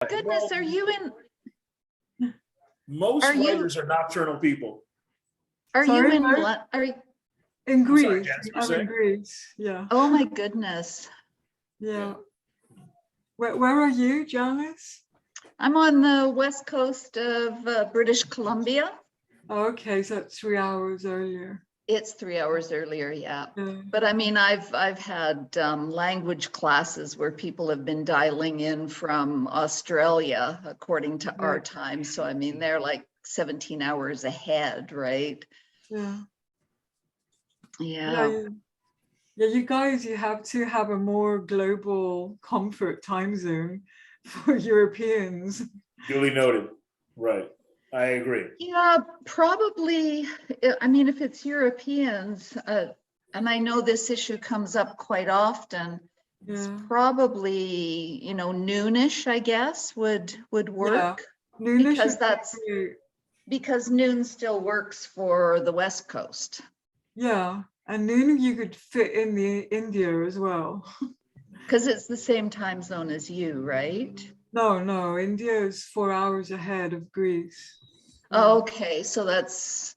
Goodness, Well, are you in, most are you- writers are nocturnal people. are you Sorry, in, Mark? are you, In I'm sorry, Greece. Janice, you I'm say? in Greece. Yeah. oh my goodness. Yeah. Where are you, Janice? I'm on the west coast of British Columbia. Okay, so that's 3 hours earlier. It's 3 hours earlier, yeah. Yeah. But I mean, I've had language classes where people have been dialing in from Australia according to our time. So I mean, they're like 17 hours ahead, right? Yeah. Yeah. Yeah, you guys, you have to have a more global comfort time zone for Europeans. Duly noted. Right. I agree. Yeah, probably. I mean, if it's Europeans, and I know this issue comes up quite often, it's Yeah. probably, you know, noonish, I guess, would work. Noonish Because is that's great. because noon still works for the West Coast. Yeah, and noon you could fit in the India as well. Because it's the same time zone as you, right? No, India is 4 hours ahead of Greece. Okay, so that's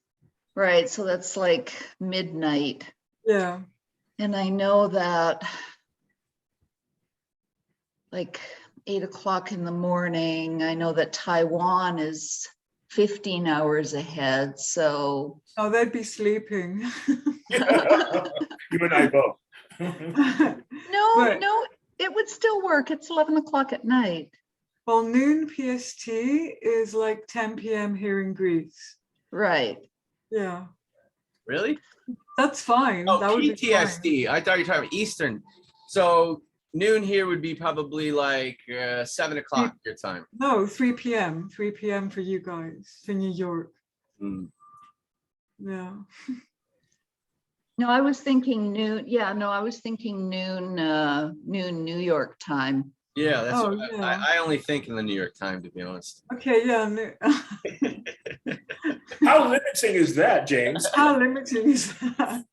right. So that's like midnight. Yeah. And I know that like 8 o'clock in the morning, I know that Taiwan is 15 hours ahead. So Oh, they'd be sleeping. You and I both. no, it would still work. It's 11 o'clock at night. Well, noon PST is like 10 p.m. here in Greece. Right. Yeah, Really? that's fine. Oh, That would be fine. PTSD. I thought you were talking about Eastern. So noon here would be probably like 7 o'clock your time. No, 3 p.m. 3 p.m. for you guys, for New York. Mm. Yeah. No, I was thinking noon. Yeah, no, I was thinking noon, noon New York time. Yeah, that's Oh, what yeah. I only think in the New York Times, to be honest. Okay, yeah. How limiting is that, James? How limiting is that?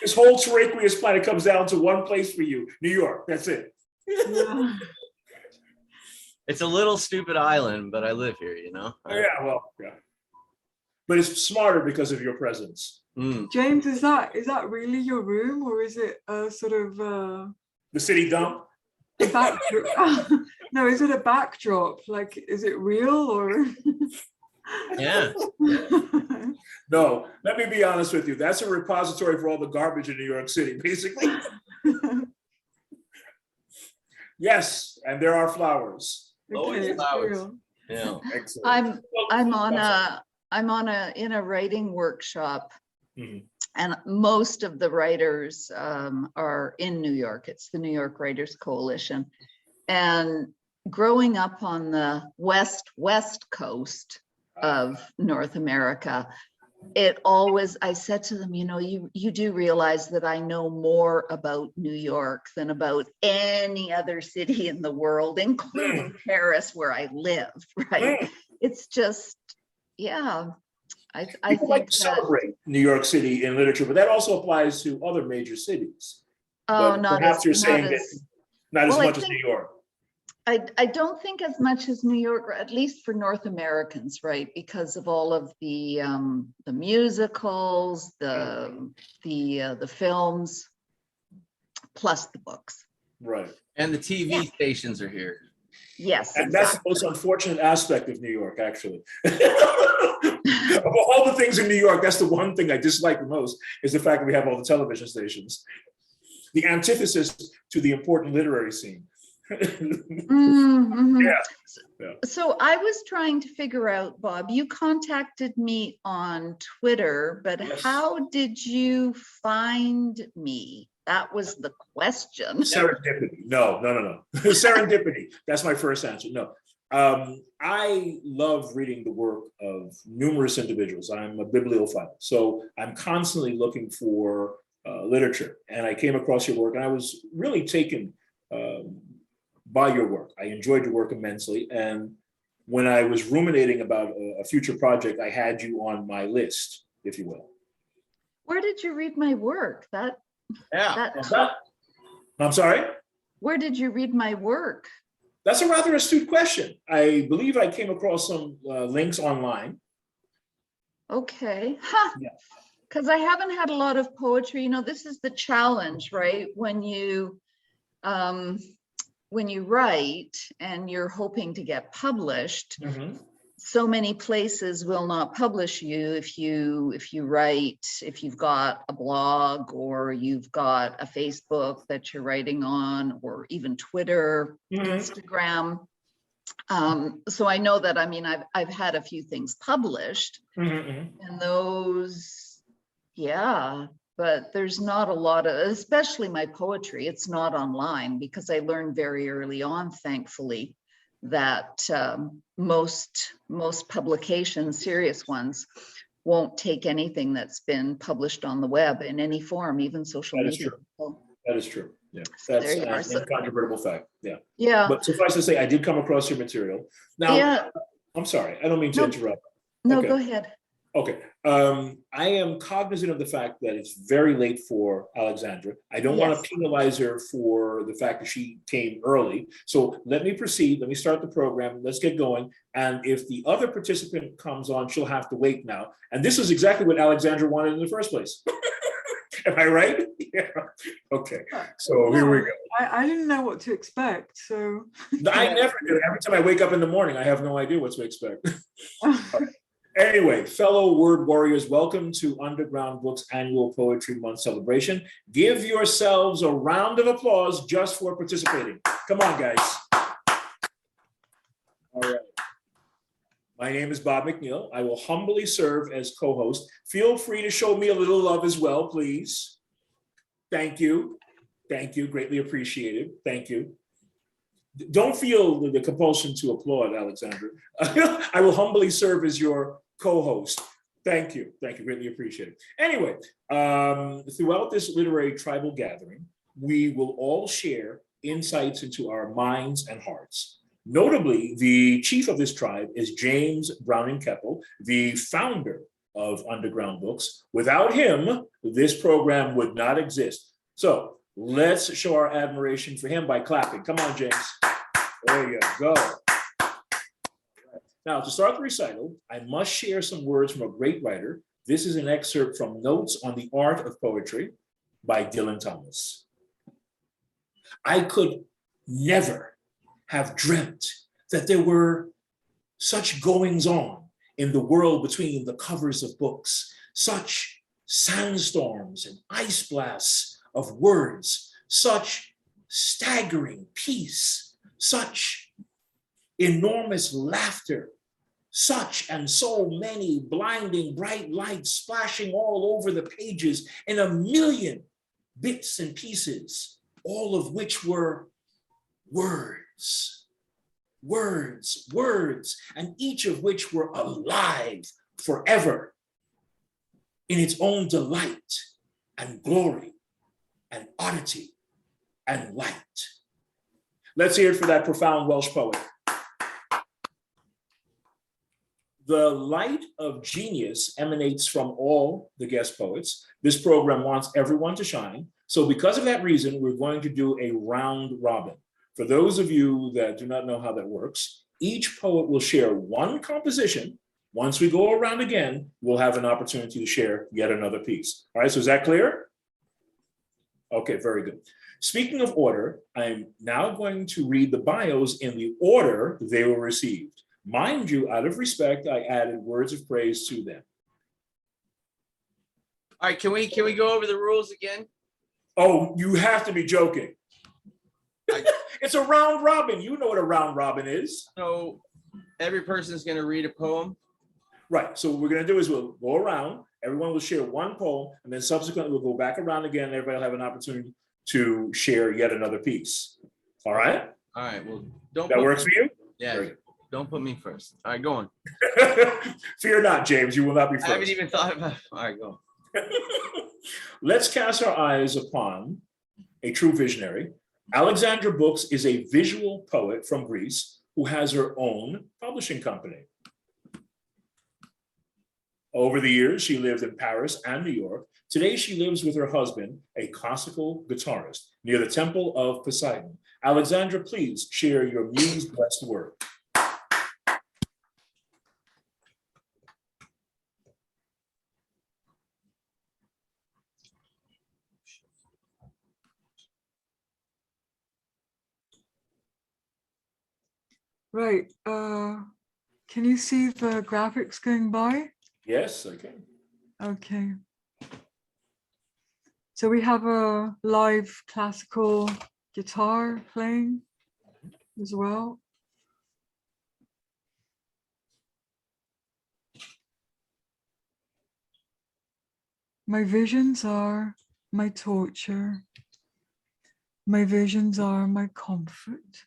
This whole terraqueous planet comes down to one place for you, New York. That's it. Yeah. It's a little stupid island, but I live here, you know? Yeah, well, yeah. But it's smarter because of your presence. Mm. James, is that really your room, or is it a sort of The city dump. a backdrop? No, is it a backdrop? Like, is it real or? Yeah. No, let me be honest with you. That's a repository for all the garbage in New York City, basically. Yes, and there are flowers. Always Okay, it's flowers. real. Yeah. Excellent. I'm in a writing workshop, Mhm. and most of the writers are in New York. It's the New York Writers Coalition. And growing up on the west coast of North America, I said to them, you know, you do realize that I know more about New York than about any other city in the world, including Paris, where I live, right? It's just, yeah. I People think like to that, celebrate New York City in literature, but that also applies to other major cities. oh, But not perhaps as, you're not saying that as, not as well, I much as think- New York. I don't think as much as New York, or at least for North Americans, right? Because of all of the musicals, the films, plus the books. Right. And the TV Yeah. stations are here. Yes, And that's the exactly. most unfortunate aspect of New York, actually. Of all the things in New York, that's the one thing I dislike the most, is the fact that we have all the television stations. The antithesis to the important literary scene. Mhm. Yeah. So I was trying to figure out, Bob, you contacted me on Twitter, but Yes. how did you find me? That was the question. Serendipity. No. Serendipity. That's my first answer. No. I love reading the work of numerous individuals. I'm a bibliophile, so I'm constantly looking for literature. And I came across your work, and I was really taken by your work. I enjoyed your work immensely. And when I was ruminating about a future project, I had you on my list, if you will. Where did you read my work? Yeah. I'm sorry? Where did you read my work? That's a rather astute question. I believe I came across some links online. Okay, huh? Yeah. Because I haven't had a lot of poetry. You know, this is the challenge, right? When you write and you're hoping to get published, so many places will not publish you if you write, if you've got a blog or you've got a Facebook that you're writing on, or even Twitter, Instagram. So I know that, I mean, I've had a few things published, and those, yeah, but there's not a lot of, especially my poetry, it's not online, because I learned very early on, thankfully, that most publications, serious ones, won't take anything that's been published on the web in any form, even social That is media. true. So, That is true. Yeah, so that's there you are. an incontrovertible fact. Yeah. Yeah. But suffice to say, I did come across your material. Now, Yeah. I'm sorry, I don't mean to interrupt. No, Okay. go ahead. Okay. I am cognizant of the fact that it's very late for Alexandra. I don't want to penalize her for the fact that she came early. So let me proceed. Let me start the program. Let's get going. And if the other participant comes on, she'll have to wait now. And this is exactly what Alexandra wanted in the first place. Am I right? Yeah. Okay. So here we go. I didn't know what to expect. So I never do. Every time I wake up in the morning, I have no idea what to expect. Anyway, fellow word warriors, welcome to Underground Books Annual Poetry Month celebration. Give yourselves a round of applause just for participating. Come on, guys. All right. My name is Bob McNeil. I will humbly serve as co-host. Feel free to show me a little love as well, please. Thank you. Thank you. Greatly appreciated. Thank you. Don't feel the compulsion to applaud, Alexandra. I will humbly serve as your co-host. Thank you. Thank you. Greatly appreciate it. Anyway, throughout this literary tribal gathering, we will all share insights into our minds and hearts. Notably, the chief of this tribe is James Browning Keppel, the founder of Underground Books. Without him, this program would not exist. So let's show our admiration for him by clapping. Come on, James. There you go. Now, to start the recital, I must share some words from a great writer. This is an excerpt from Notes on the Art of Poetry by Dylan Thomas. I could never have dreamt that there were such goings on in the world between the covers of books, such sandstorms and ice blasts of words, such staggering peace, such enormous laughter, such and so many blinding bright lights splashing all over the pages in a million bits and pieces, all of which were words, words, words, and each of which were alive forever in its own delight and glory and oddity and light. Let's hear it for that profound Welsh poet. The light of genius emanates from all the guest poets. This program wants everyone to shine. So because of that reason, we're going to do a round robin. For those of you that do not know how that works, each poet will share one composition. Once we go around again, we'll have an opportunity to share yet another piece. All right, so is that clear? Okay, very good. Speaking of order, I'm now going to read the bios in the order they were received. Mind you, out of respect, I added words of praise to them. All right, can we go over the rules again? Oh, you have to be joking. It's a round robin. You know what a round robin is. So every person is going to read a poem. Right. So what we're going to do is we'll go around. Everyone will share one poem, and then subsequently we'll go back around again. And everybody will have an opportunity to share yet another piece. All right. All right. Well, don't. That works for you? Yeah. Don't put me first. All right, go on. Fear not, James. You will not be first. I haven't even thought about it. All right, go on. Let's cast our eyes upon a true visionary. Alexandra Books is a visual poet from Greece who has her own publishing company. Over the years, she lived in Paris and New York. Today, she lives with her husband, a classical guitarist, near the Temple of Poseidon. Alexandra, please share your muse-blessed word. Right. Can you see the graphics going by? Yes, I can. Okay. So we have a live classical guitar playing as well. My visions are my torture. My visions are my comfort.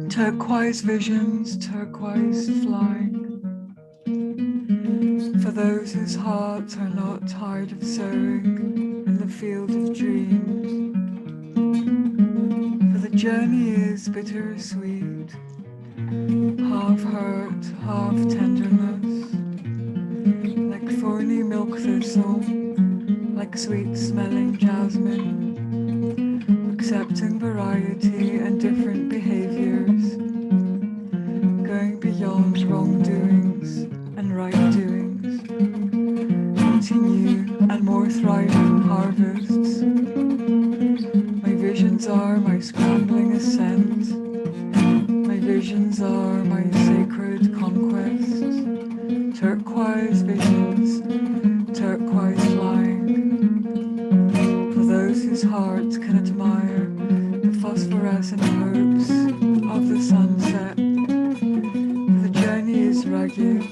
Turquoise visions, turquoise flying. For those whose hearts are not tired of sowing in the field of dreams. For the journey is bittersweet, half hurt, half tenderness, like thorny milk thistle, like sweet smelling jasmine, accepting variety and different behaviors, going beyond wrongdoings and right doings, continue and more thriving harvests. My visions are my scrambling ascent. My visions are my sacred conquest. Turquoise visions, turquoise flying. For those whose hearts can admire the phosphorescent hopes of the sunset. The journey is rugged,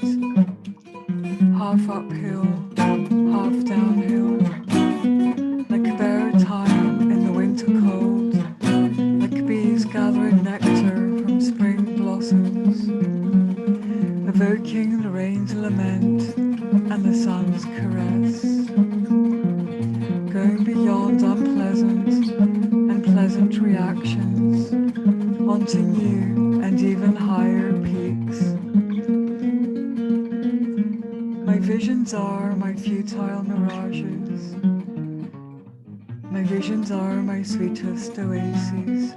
half uphill, half downhill, like a bare time in the winter cold, like bees gathering nectar from spring blossoms, evoking the rain's lament and the sun's caress, going beyond unpleasant and pleasant reactions, onto new and even higher peaks. My visions are my futile mirages. My visions are my sweetest oases.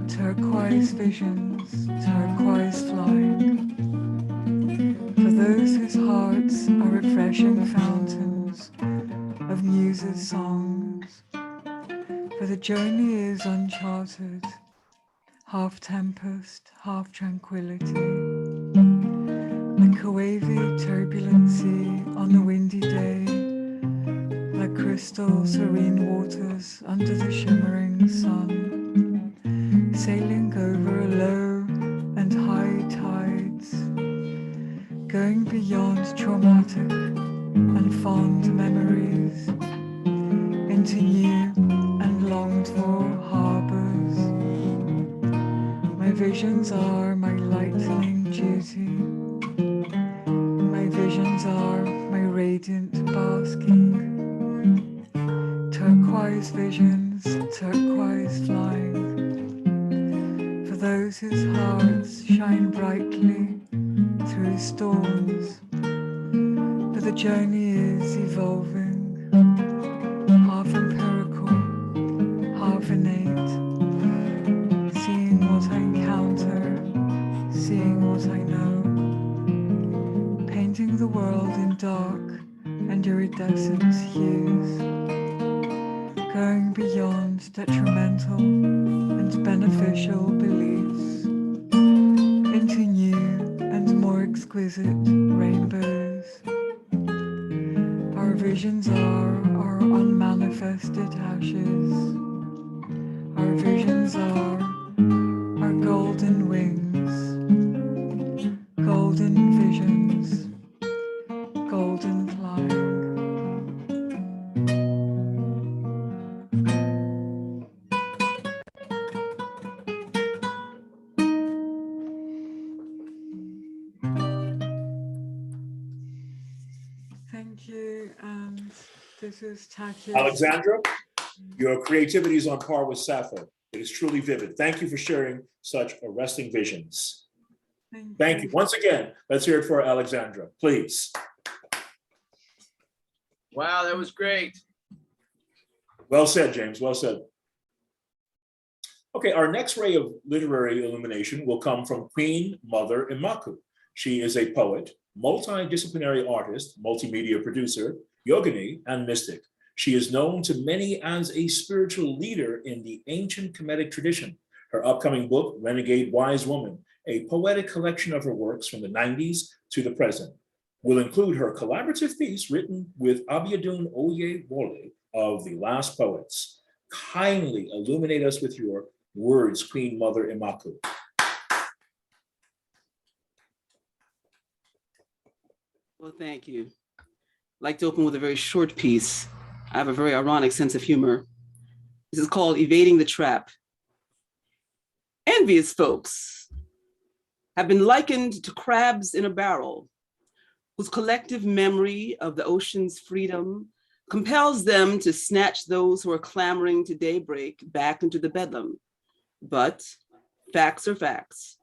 Turquoise visions, turquoise flying. For those whose hearts are refreshing fountains of muses' songs. For the journey is uncharted, half tempest, half tranquility. Like a wavy turbulency on a windy day, like crystal serene waters under the shimmering sun, sailing over low and high tides, going beyond traumatic and fond memories, into new and longed for harbors. My visions are my lightning duty. My visions are my radiant basking. Turquoise visions, turquoise flying. For those whose hearts shine brightly through storms. For the journey is evolving, half empirical, half innate. Seeing what I encounter, seeing what I know. Painting the world in dark and iridescent hues, going beyond detrimental and beneficial beliefs, into new and more exquisite rainbows. Our visions are our unmanifested ashes. Our visions are our golden wings, golden visions, golden flying. Thank you, and this is Takis. Alexandra, your creativity is on par with Sappho. It is truly vivid. Thank you for sharing such arresting visions. Thank you. Once again, let's hear it for Alexandra, please. Wow, that was great. Well said, James, well said. Okay, our next ray of literary illumination will come from Queen Mother Imaku. She is a poet, multidisciplinary artist, multimedia producer, yogini, and mystic. She is known to many as a spiritual leader in the ancient Kemetic tradition. Her upcoming book, Renegade Wise Woman, a poetic collection of her works from the 90s to the present, will include her collaborative piece written with Abiodun Oyewole of The Last Poets. Kindly illuminate us with your words, Queen Mother Imaku. Well, thank you. I'd like to open with a very short piece. I have a very ironic sense of humor. This is called Evading the Trap. Envious folks have been likened to crabs in a barrel, whose collective memory of the ocean's freedom compels them to snatch those who are clamoring to daybreak back into the bedlam. But facts are facts.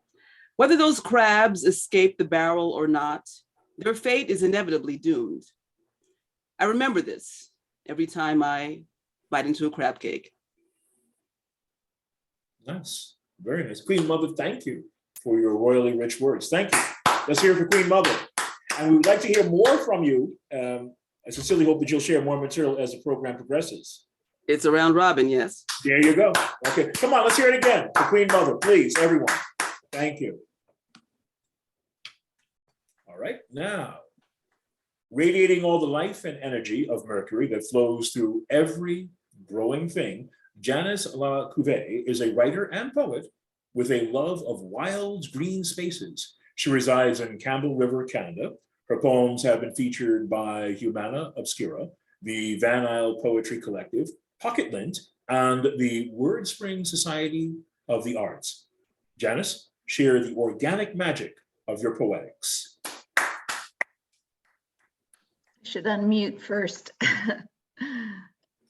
Whether those crabs escape the barrel or not, their fate is inevitably doomed. I remember this every time I bite into a crab cake. Nice, very nice. Queen Mother, thank you for your royally rich words. Thank you. Let's hear it for Queen Mother. And we would like to hear more from you. I sincerely hope that you'll share more material as the program progresses. It's a round robin, yes. There you go. Okay, come on, let's hear it again for Queen Mother, please, everyone. Thank you. All right, now, radiating all the life and energy of Mercury that flows through every growing thing, Janice La Couve is a writer and poet with a love of wild green spaces. She resides in Campbell River, Canada. Her poems have been featured by Humana Obscura, the Van Isle Poetry Collective, Pocket Lint, and the Word Spring Society of the Arts. Janice, share the organic magic of your poetics. Should unmute first.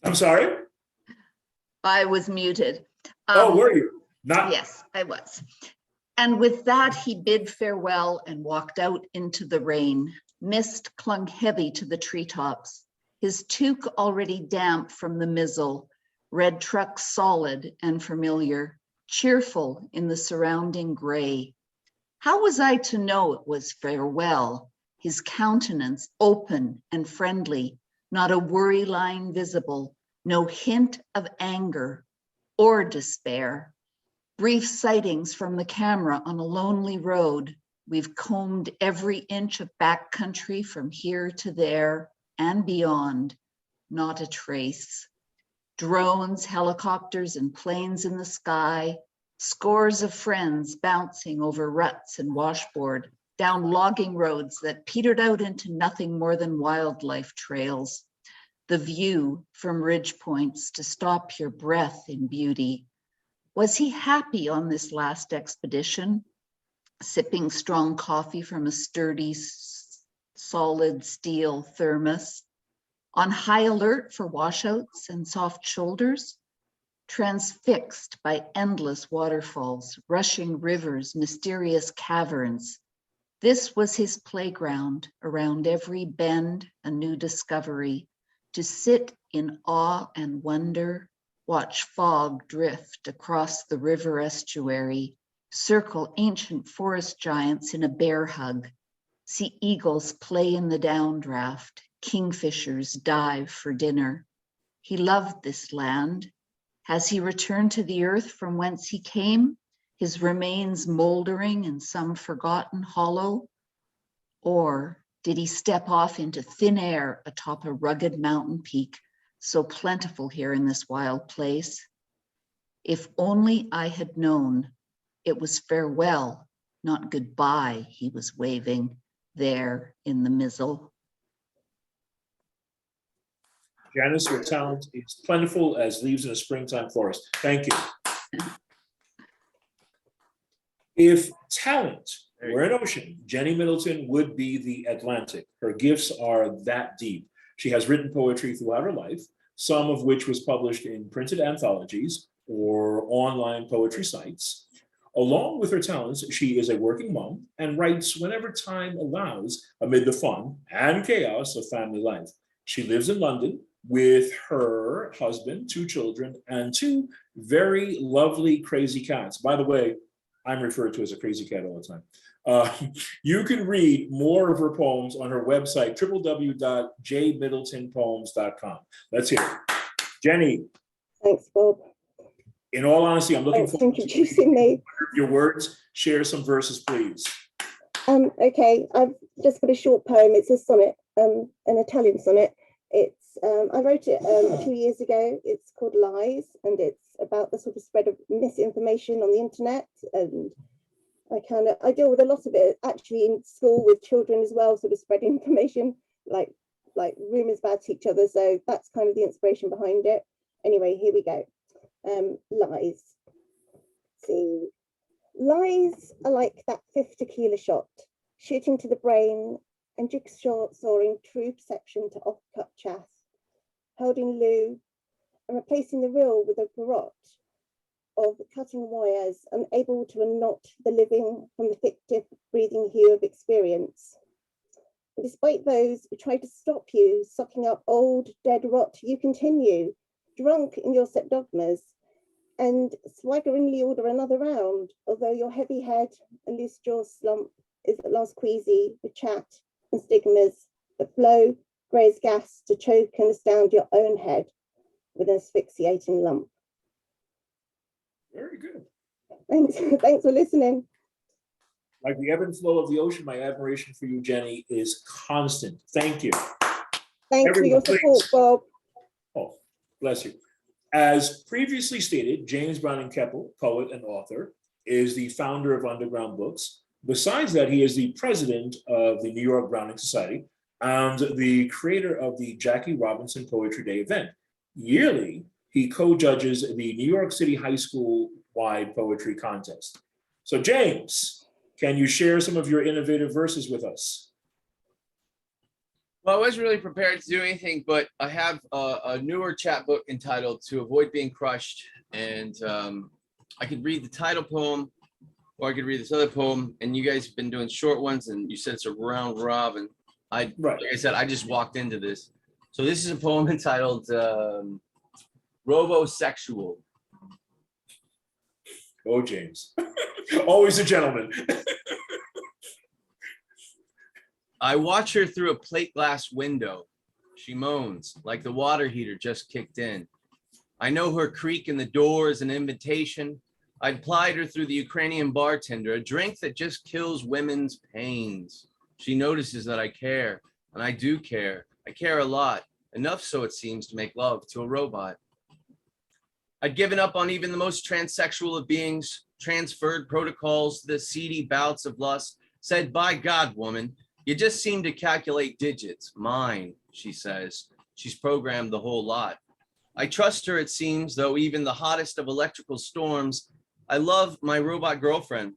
I'm sorry? I was muted. Oh, were you? Not. Yes, I was. And with that, he bid farewell and walked out into the rain. Mist clung heavy to the treetops, his toque already damp from the mizzle, red truck solid and familiar, cheerful in the surrounding gray. How was I to know it was farewell? His countenance open and friendly, not a worry line visible, no hint of anger or despair. Brief sightings from the camera on a lonely road. We've combed every inch of backcountry from here to there and beyond, not a trace. Drones, helicopters, and planes in the sky, scores of friends bouncing over ruts and washboard, down logging roads that petered out into nothing more than wildlife trails. The view from ridge points to stop your breath in beauty. Was he happy on this last expedition? Sipping strong coffee from a sturdy, solid steel thermos? On high alert for washouts and soft shoulders? Transfixed by endless waterfalls, rushing rivers, mysterious caverns. This was his playground, around every bend, a new discovery, to sit in awe and wonder, watch fog drift across the river estuary, circle ancient forest giants in a bear hug, see eagles play in the downdraft, kingfishers dive for dinner. He loved this land. Has he returned to the earth from whence he came, his remains moldering in some forgotten hollow? Or did he step off into thin air atop a rugged mountain peak, so plentiful here in this wild place? If only I had known it was farewell, not goodbye, he was waving there in the mizzle. Janice, your talent is plentiful as leaves in a springtime forest. Thank you. If talent were an ocean, Jenny Middleton would be the Atlantic. Her gifts are that deep. She has written poetry throughout her life, some of which was published in printed anthologies or online poetry sites. Along with her talents, she is a working mom and writes whenever time allows amid the fun and chaos of family life. She lives in London with her husband, 2 children, and 2 very lovely crazy cats. By the way, I'm referred to as a crazy cat all the time. You can read more of her poems on her website, www.jmiddletonpoems.com. Let's hear it. Jenny. Thanks, Bob. In all honesty, I'm looking Thanks for forward to introducing me. your words. Share some verses, please. Okay, I've just got a short poem. It's a sonnet, an Italian sonnet. It's I wrote it 2 years ago. It's called Lies, and it's about the sort of spread of misinformation on the internet. And I deal with a lot of it actually in school with children as well, sort of spreading information like rumors about each other. So that's kind of the inspiration behind it. Anyway, here we go. Lies. See, lies are like that 5th tequila shot, shooting to the brain and jigsawing true perception to off-cut chaff, holding loo and replacing the real with a garrote of cutting wires, unable to unknot the living from the fictive breathing hue of experience. And despite those who try to stop you sucking up old dead rot, you continue, drunk in your set dogmas, and swaggeringly order another round, although your heavy head and loose jaw slump is at last queasy with chat and stigmas that flow grey as gas to choke and astound your own head with an asphyxiating lump. Very good. Thanks for listening. Like the ebb and flow of the ocean, my admiration for you, Jenny, is constant. Thank you. Thanks for your support, Bob. Oh, bless you. As previously stated, James Browning Keppel, poet and author, is the founder of Underground Books. Besides that, he is the president of the New York Browning Society and the creator of the Jackie Robinson Poetry Day event. Yearly, he co-judges the New York City High School-wide poetry contest. So James, can you share some of your innovative verses with us? Well, I wasn't really prepared to do anything, but I have a newer chapbook entitled To Avoid Being Crushed. And I could read the title poem, or I could read this other poem. And you guys have been doing short ones, and you said it's a round robin. Like I said, I just walked into this. So this is a poem entitled Robosexual. Oh, James. Always a gentleman. I watch her through a plate glass window. She moans like the water heater just kicked in. I know her creak in the door is an invitation. I'd plied her through the Ukrainian bartender, a drink that just kills women's pains. She notices that I care, and I do care. I care a lot, enough so it seems to make love to a robot. I'd given up on even the most transsexual of beings, transferred protocols to the seedy bouts of lust, said, by God, woman, you just seem to calculate digits. Mine, she says. She's programmed the whole lot. I trust her, it seems, though even the hottest of electrical storms. I love my robot girlfriend.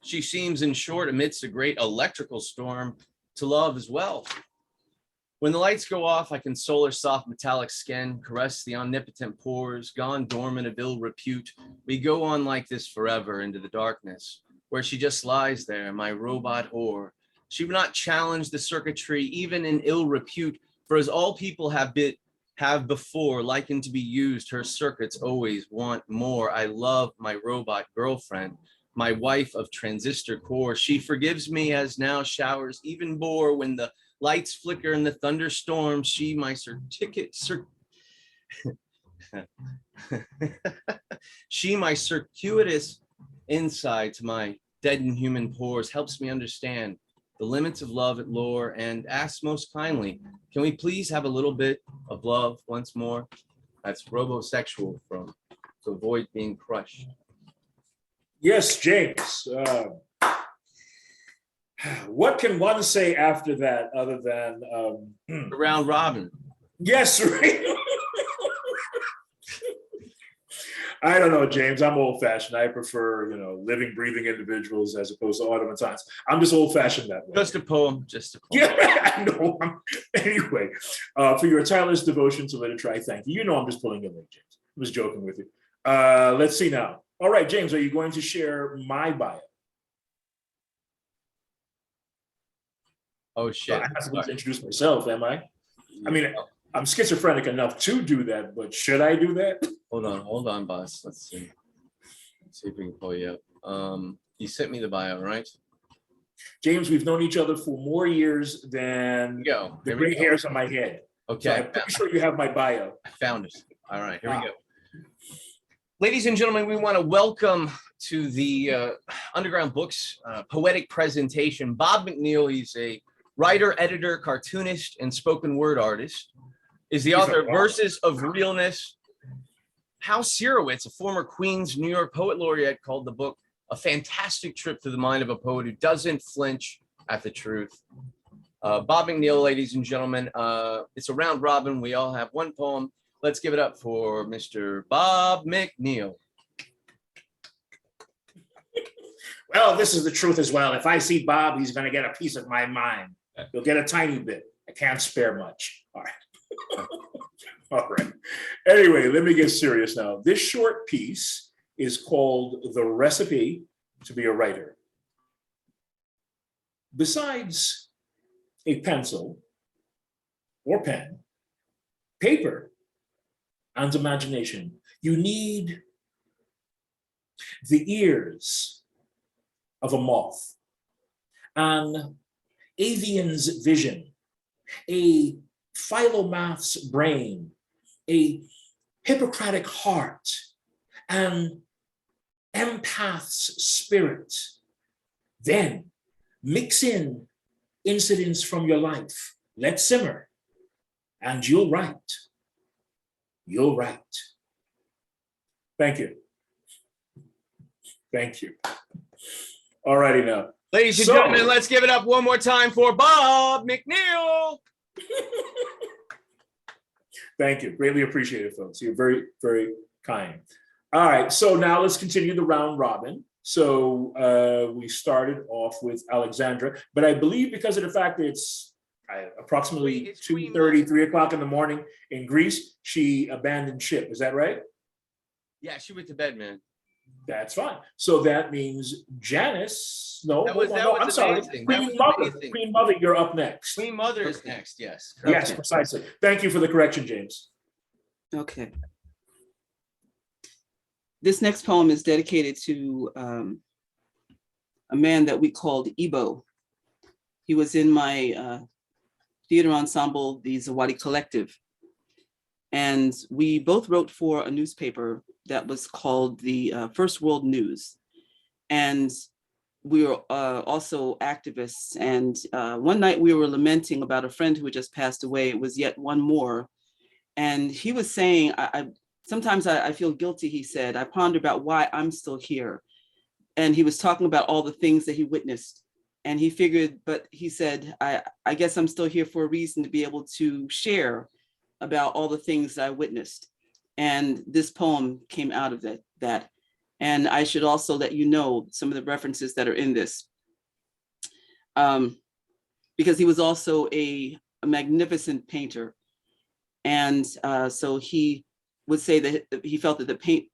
She seems, in short, amidst a great electrical storm, to love as well. When the lights go off, I console her soft metallic skin, caress the omnipotent pores, gone dormant of ill repute. We go on like this forever into the darkness, where she just lies there, my robot whore. She would not challenge the circuitry, even in ill repute, for as all people have before likened to be used, her circuits always want more. I love my robot girlfriend, my wife of transistor core. She forgives me as now showers even bore when the lights flicker in the thunderstorm. She, my she, my circuitous inside to my deadened human pores, helps me understand the limits of love at lore, and asks most kindly, can we please have a little bit of love once more? That's Robosexual from To Avoid Being Crushed. Yes, James. What can one say after that other than The round robin. yes, right? I don't know, James. I'm old-fashioned. I prefer, living, breathing individuals as opposed to automatons. I'm just old-fashioned that way. Just a poem, just a poem. Yeah, I know. Anyway, for your tireless devotion to literature, I thank you. You know I'm just pulling your leg, James. I was joking with you. Let's see now. All right, James, are you going to share my bio? Oh I shit. have to introduce myself, am I? I mean, I'm schizophrenic enough to do that, but should I do that? Hold on, boss. Let's see. Let's see if we can pull you up. You sent me the bio, right? James, we've known each other for more years than Go. the Here we gray go. hairs on my head. So Okay, I'm pretty sure you have my bio. I found it. All right, here we Wow. go. Ladies and gentlemen, we want to welcome to the Underground Books poetic presentation Bob McNeil. He's a writer, editor, cartoonist, and spoken word artist. Is the He's author a of Verses of Realness. Hal Sirowitz, a former Queens New York Poet Laureate, called the book a fantastic trip through the mind of a poet who doesn't flinch at the truth. Bob McNeil, ladies and gentlemen, it's a round robin. We all have one poem. Let's give it up for Mr. Bob McNeil. Well, this is the truth as well. If I see Bob, he's going to get a piece of my mind. He'll get a tiny bit. I can't spare much. All right. All right. Anyway, let me get serious now. This short piece is called The Recipe to Be a Writer. Besides a pencil or pen, paper, and imagination, you need the ears of a moth, an avian's vision, a philomath's brain, a Hippocratic heart, an empath's spirit. Then mix in incidents from your life, let simmer, and you'll write. You'll write. Thank you. Thank you. All righty now. Ladies and gentlemen, let's give it up one more time for Bob McNeil. Thank you. Greatly appreciated, folks. You're very, very kind. All right. So now let's continue the round robin. So we started off with Alexandra, but I believe because of the fact that it's approximately 2:30, 3 o'clock in the morning in Greece, she abandoned ship. Is that right? Yeah, she went to bed, man. That's fine. So that means Janice. No, That was I'm sorry. amazing. That was Mother. amazing. Queen Mother, you're up next. Queen Mother is next, yes. Yes, precisely. Thank you for the correction, James. Okay. This next poem is dedicated to a man that we called Ibo. He was in my theater ensemble, the Zawadi Collective. And we both wrote for a newspaper that was called the First World News. And we were also activists. And one night we were lamenting about a friend who had just passed away. It was yet one more. And he was saying, sometimes I feel guilty, he said. I ponder about why I'm still here. And he was talking about all the things that he witnessed. And he figured, but he said, I guess I'm still here for a reason to be able to share about all the things that I witnessed. And this poem came out of that. And I should also let you know some of the references that are in this. Because he was also a magnificent painter. And so he would say that he felt that the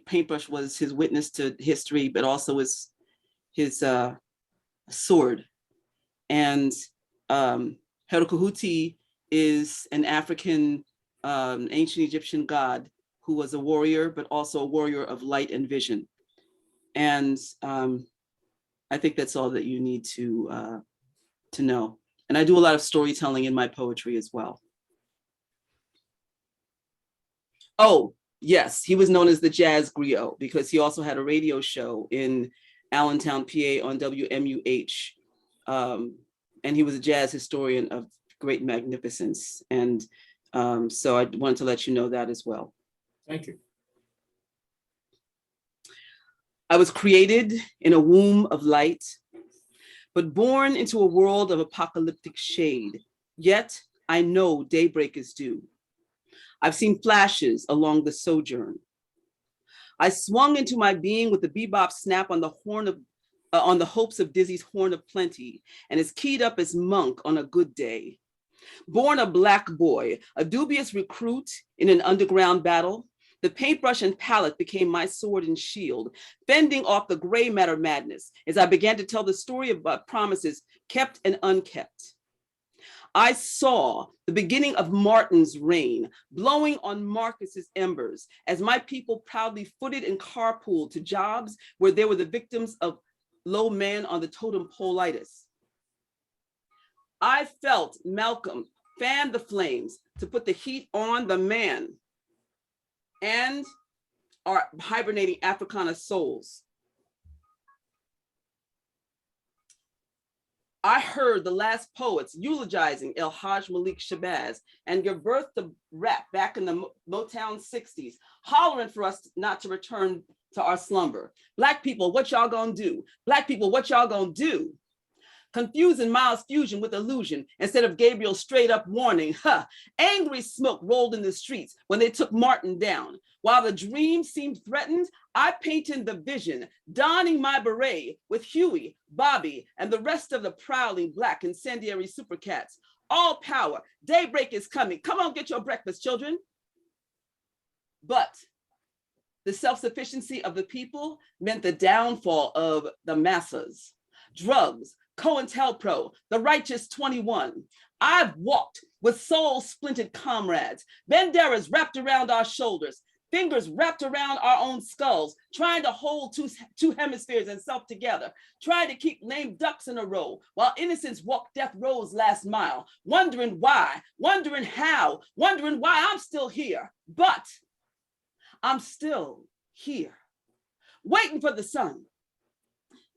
paintbrush was his witness to history, but also his sword. And Herokuhuti is an African ancient Egyptian god who was a warrior, but also a warrior of light and vision. And I think that's all that you need to know. And I do a lot of storytelling in my poetry as well. Oh, yes, he was known as the Jazz Griot because he also had a radio show in Allentown, PA on WMUH. And he was a jazz historian of great magnificence. And so I wanted to let you know that as well. Thank you. I was created in a womb of light, but born into a world of apocalyptic shade. Yet I know daybreak is due. I've seen flashes along the sojourn. I swung into my being with the bebop snap on the horn of on the hopes of Dizzy's horn of plenty, and is keyed up as monk on a good day. Born a black boy, a dubious recruit in an underground battle, The paintbrush and palette became my sword and shield, fending off the gray matter madness as I began to tell the story about promises kept and unkept. I saw the beginning of Martin's reign, blowing on Marcus's embers as my people proudly footed and carpooled to jobs where they were the victims of low man on the totem politis. I felt Malcolm fan the flames to put the heat on the man and our hibernating Africana souls. I heard the last poets eulogizing El Hajj Malik Shabazz and give birth to rap back in the Motown 60s, hollering for us not to return to our slumber. Black people, what y'all gonna do? Black people, what y'all gonna do? Confusing Miles' fusion with illusion instead of Gabriel's straight up warning. Angry smoke rolled in the streets when they took Martin down. While the dream seemed threatened, I painted the vision, donning my beret with Huey, Bobby, and the rest of the prowling Black incendiary supercats. All power, daybreak is coming. Come on, get your breakfast, children. But the self-sufficiency of the people meant the downfall of the masses. Drugs, COINTELPRO, the righteous 21. I've walked with soul-splintered comrades, banderas wrapped around our shoulders, fingers wrapped around our own skulls, trying to hold two hemispheres and self together, trying to keep lame ducks in a row while innocents walk death row's last mile, wondering why, wondering how, wondering why I'm still here. But I'm still here, waiting for the sun,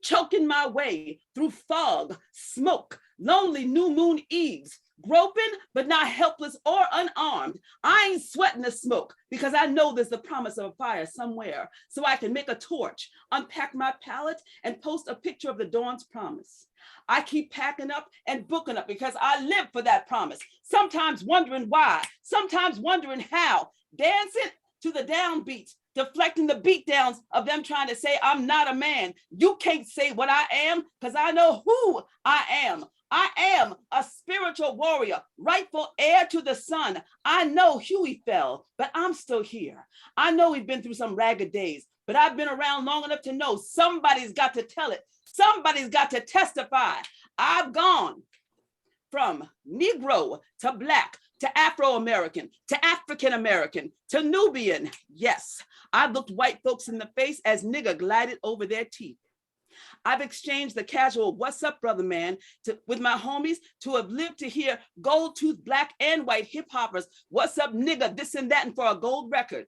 choking my way through fog, smoke, lonely new moon eves, groping but not helpless or unarmed. I ain't sweating the smoke because I know there's the promise of a fire somewhere, so I can make a torch, unpack my palette, and post a picture of the dawn's promise. I keep packing up and booking up because I live for that promise, sometimes wondering why, sometimes wondering how, dancing to the downbeats, deflecting the beatdowns of them trying to say I'm not a man. You can't say what I am because I know who I am. I am a spiritual warrior, rightful heir to the sun. I know Huey fell, but I'm still here. I know we've been through some ragged days, but I've been around long enough to know somebody's got to tell it. Somebody's got to testify. I've gone from Negro to Black, to Afro-American, to African-American, to Nubian. Yes, I looked white folks in the face as nigger glided over their teeth. I've exchanged the casual "what's up, brother man" with my homies to have lived to hear gold-toothed Black and white hip hoppers, "what's up, nigga," this and that, and for a gold record.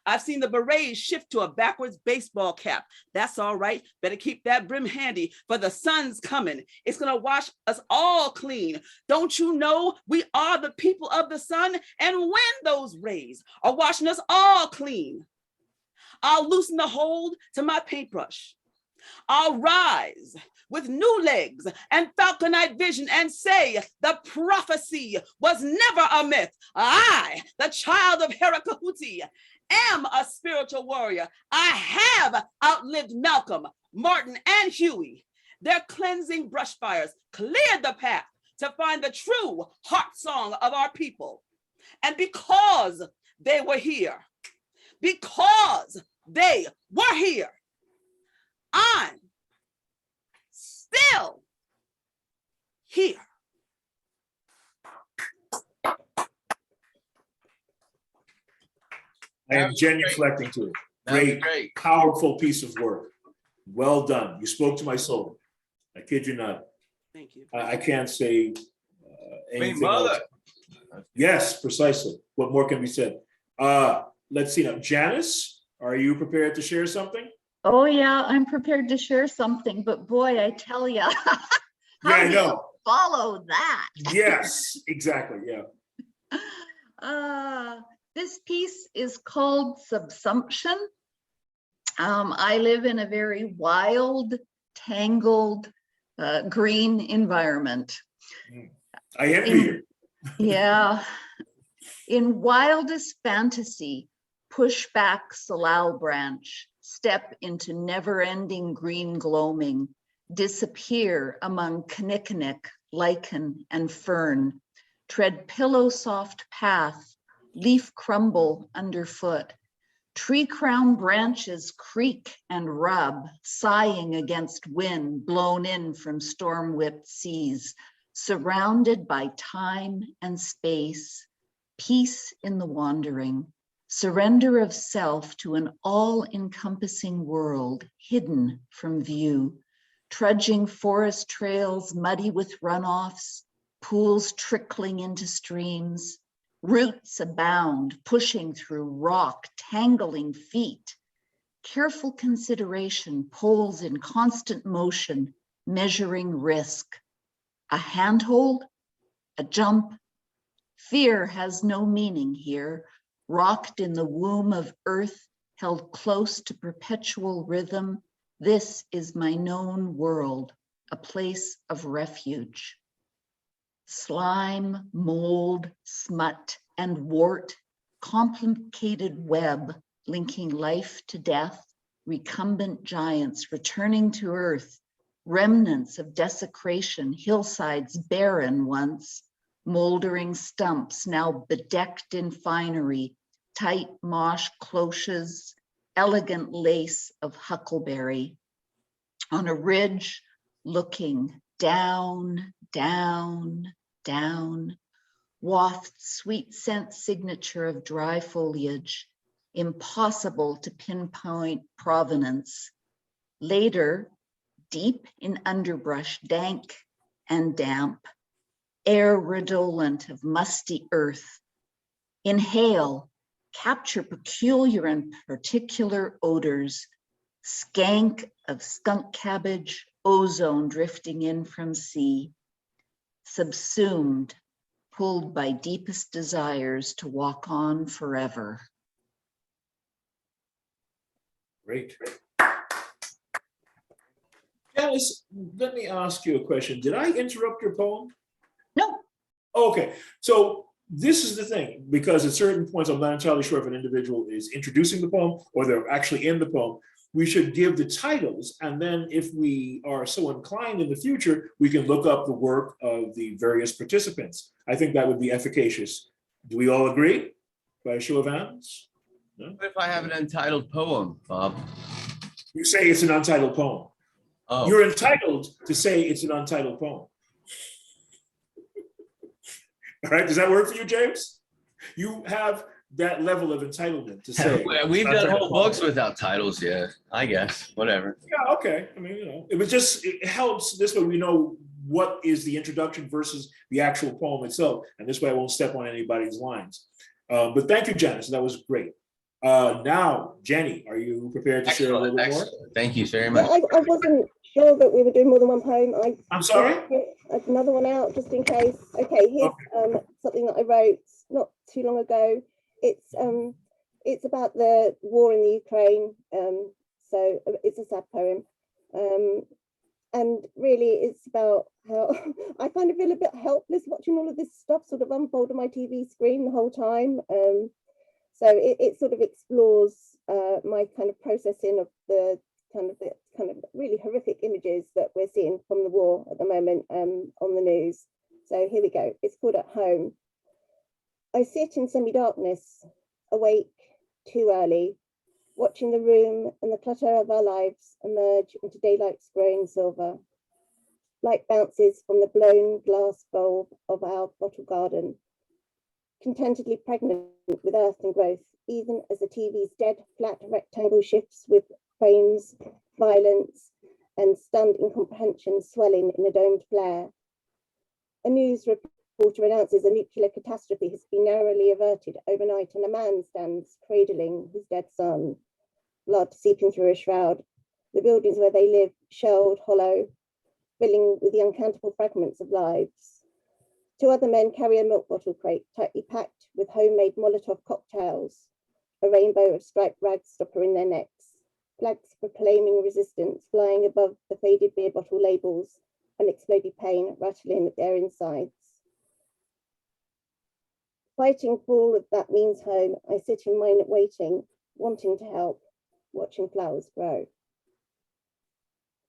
I've seen the berets shift to a backwards baseball cap. That's all right. Better keep that brim handy, for the sun's coming. It's gonna wash us all clean. Don't you know we are the people of the sun? And when those rays are washing us all clean, I'll loosen the hold to my paintbrush. I'll rise with new legs and falconite vision and say the prophecy was never a myth. I, the child of Herakahuti, am a spiritual warrior. I have outlived Malcolm, Martin, and Huey. Their cleansing brush fires cleared the path to find the true heart song of our people. And because they were here, I'm still here. I am genuflecting to it. That was Great, great. powerful piece of work. Well done. You spoke to my soul. I kid you not. Thank you. I can't say Wait, anything mother. else. Yes, precisely. What more can be said? Let's see now. Janice, are you prepared to share something? Oh, yeah, I'm prepared to share something, but boy, I tell you. Yeah, I know. Follow that. Yes, exactly. Yeah. This piece is called Subsumption. I live in a very wild, tangled, green environment. I envy you. Yeah. In wildest fantasy, push back salal branch, step into never-ending green gloaming, disappear among kinnikinnick, lichen, and fern, tread pillow-soft path, leaf crumble underfoot, Tree crown branches creak and rub, sighing against wind blown in from storm-whipped seas, surrounded by time and space, peace in the wandering, surrender of self to an all-encompassing world hidden from view, trudging forest trails muddy with runoffs, pools trickling into streams, roots abound, pushing through rock, tangling feet. Careful consideration, poles in constant motion, measuring risk. A handhold, a jump. Fear has no meaning here, rocked in the womb of earth, held close to perpetual rhythm. This is my known world, a place of refuge. Slime, mold, smut, and wart, complicated web linking life to death, recumbent giants returning to earth, remnants of desecration, hillsides barren once, moldering stumps now bedecked in finery, tight mosh cloches, elegant lace of huckleberry. On a ridge, looking down, down, down, waft sweet scent signature of dry foliage, impossible to pinpoint provenance. Later, deep in underbrush, dank and damp, air redolent of musty earth. Inhale, capture peculiar and particular odors, skank of skunk cabbage, ozone drifting in from sea, subsumed, pulled by deepest desires to walk on forever. Great. Janice, let me ask you a question. Did I interrupt your poem? No. Okay, so this is the thing, because at certain points, I'm not entirely sure if an individual is introducing the poem or they're actually in the poem. We should give the titles, and then if we are so inclined in the future, we can look up the work of the various participants. I think that would be efficacious. Do we all agree? By a show of hands? No? What if I have an untitled poem, Bob? You say it's an untitled poem. Oh, You're entitled to say it's an untitled poem. All right, does that work for you, James? You have that level of entitlement to say. we've done whole books without titles, yeah. I guess, whatever. Yeah, okay. I mean, you know, it helps. This way we know what is the introduction versus the actual poem itself. And this way I won't step on anybody's lines. But thank you, Janice. That was great. Now, Jenny, are you prepared to share a little bit more? Excellent. Thank you very Yeah, much. I wasn't sure that we were doing more than one poem. I'm sorry? Another one out just in case. Okay, here's something that I wrote not too long ago. It's about the war in the Ukraine. So it's a sad poem. And really it's about how I kind of feel a bit helpless watching all of this stuff sort of unfold on my TV screen the whole time. So it sort of explores my kind of processing of the kind of really horrific images that we're seeing from the war at the moment on the news. So here we go. It's called At Home. I sit in semi-darkness, awake too early, watching the room and the clutter of our lives emerge into daylight's growing silver. Light bounces from the blown glass bulb of our bottle garden, contentedly pregnant with earth and growth, even as the TV's dead flat rectangle shifts with frames, violence, and stunned incomprehension swelling in a domed flare. A news reporter announces a nuclear catastrophe has been narrowly averted overnight, and a man stands cradling his dead son, blood seeping through a shroud. The buildings where they live, shelled, hollow, filling with the uncountable fragments of lives. Two other men carry a milk bottle crate tightly packed with homemade Molotov cocktails, a rainbow of striped rags stopper in their necks, flags proclaiming resistance flying above the faded beer bottle labels, and exploded pain rattling at their insides. Fighting for all of that means home, I sit in mine waiting, wanting to help, watching flowers grow.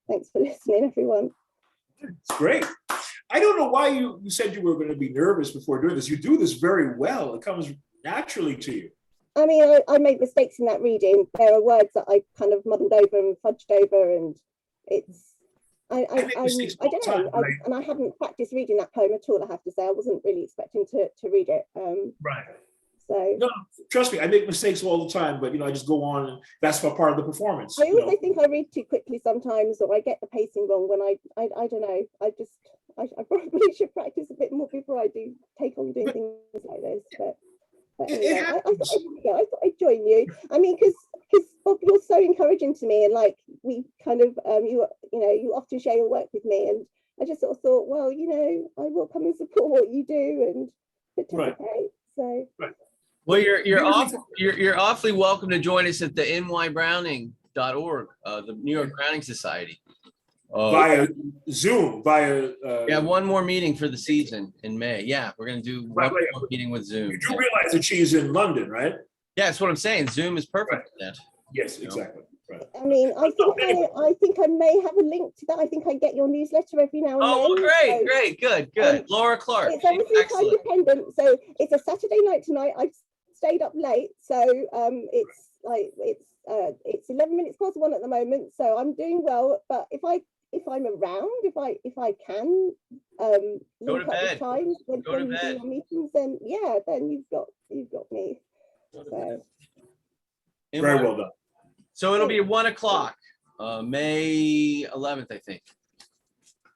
Thanks for listening, everyone. It's great. I don't know why you said you were going to be nervous before doing this. You do this very well. It comes naturally to you. I mean, I made mistakes in that reading. There are words that I kind of muddled over and fudged over, and it's I make mistakes I all don't the time, know. right? And I hadn't practiced reading that poem at all. I have to say, I wasn't really expecting to read it. Right. So No, trust me, I make mistakes all the time, but I just go on, and that's part of the performance. I also think I read too quickly sometimes, or I get the pacing wrong when I don't know. I probably should practice a bit more before I do take on doing things like this. But anyway, I thought I'd join you. I mean, because Bob, you're so encouraging to me, and like we kind of you often share your work with me, and I just sort of thought, well, I will come and support what you do and participate. Right. So. Right. Well, you're awfully welcome to join us at the nybrowning.org, the New York Browning Society. Via Zoom, yeah, one more meeting for the season in May. Yeah, we're gonna do one more meeting with Zoom. You do realize that she's in London, right? Yeah, that's what I'm saying. Zoom is perfect for that. Yes, exactly. Right. I mean, I think I may have a link to that. I think I get your newsletter every now and then. Oh, well, great, So, good. Laura Clark. It's obviously time dependent. So it's a Saturday night tonight. I stayed up late, so it's 11 minutes past 1 at the moment. So I'm doing well. But if I'm around, if I can Go to bed. Times when Go to you do bed. your meetings, then yeah, then you've got me. So. Very well done. So it'll be at 1 o'clock, May 11th, I think.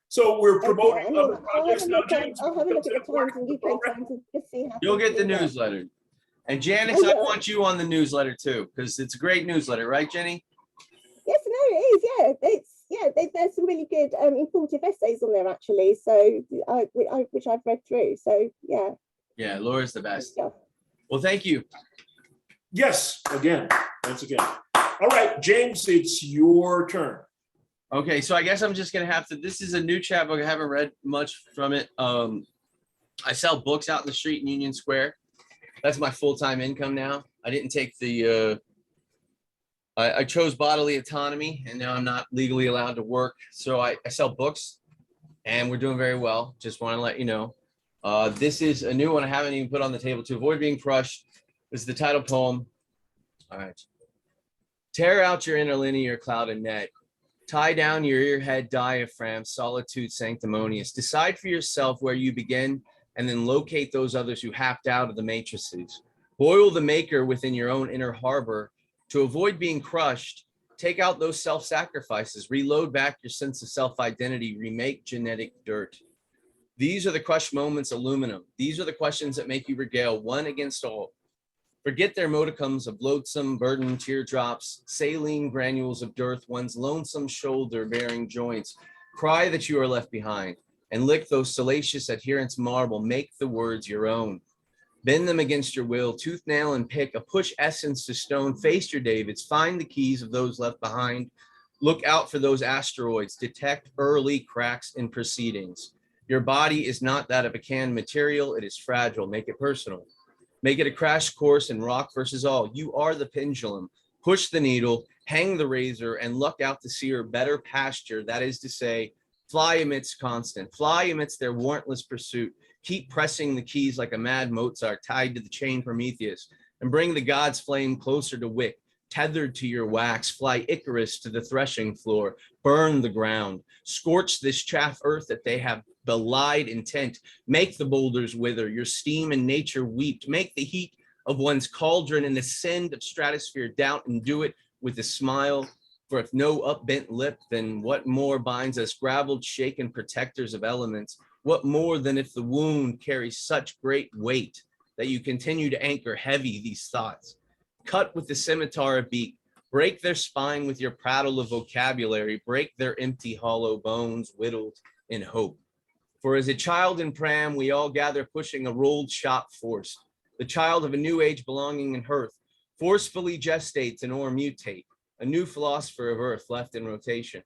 So we're promoting Okay, other projects now, James. I'll have a look at the times and UK times and just see how. You'll get the things go. newsletter. And Janice, I want you on the newsletter too, because it's a great newsletter, right, Jenny? Yes, no, it is. There's some really good informative essays on there actually. So which I've read through. So yeah. Yeah, Laura's the best. Yeah. Well, thank you. Yes, once again. All right, James, it's your turn. Okay, so I guess I'm just gonna have to. This is a new chapbook. I haven't read much from it. I sell books out in the street in Union Square. That's my full-time income now. I didn't take the. I chose bodily autonomy, and now I'm not legally allowed to work. So I sell books, and we're doing very well. Just want to let you know. This is a new one I haven't even put on the table. To avoid being crushed. This is the title poem. All right. Tear out your interlinear cloud and net. Tie down your earhead diaphragm, solitude sanctimonious. Decide for yourself where you begin, and then locate those others who hacked out of the matrices. Boil the maker within your own inner harbor. To avoid being crushed, take out those self-sacrifices. Reload back your sense of self-identity. Remake genetic dirt. These are the crushed moments, aluminum. These are the questions that make you regale one against all. Forget their modicums of loathsome burden, teardrops, saline granules of dearth, one's lonesome shoulder-bearing joints. Cry that you are left behind, and lick those salacious adherents marble. Make the words your own. Bend them against your will, tooth, nail, and pick, a push essence to stone. Face your Davids, find the keys of those left behind. Look out for those asteroids, detect early cracks in proceedings. Your body is not that of a canned material, it is fragile. Make it personal. Make it a crash course in rock versus all. You are the pendulum. Push the needle, hang the razor, and luck out to see your better pasture. That is to say, fly amidst constant, fly amidst their warrantless pursuit. Keep pressing the keys like a mad Mozart tied to the chain Prometheus, and bring the god's flame closer to wick. Tethered to your wax, fly Icarus to the threshing floor, burn the ground, scorch this chaff earth that they have belied intent, make the boulders wither, your steam and nature weep, make the heat of one's cauldron and ascend of stratosphere doubt, and do it with a smile. For if no upbent lip, then what more binds us graveled, shaken protectors of elements? What more than if the wound carries such great weight that you continue to anchor heavy these thoughts? Cut with the scimitar a beak, break their spine with your prattle of vocabulary, break their empty hollow bones whittled in hope. For as a child in pram, we all gather pushing a rolled shop forced. The child of a new age belonging in hearth forcefully gestates and or mutate, a new philosopher of earth left in rotation.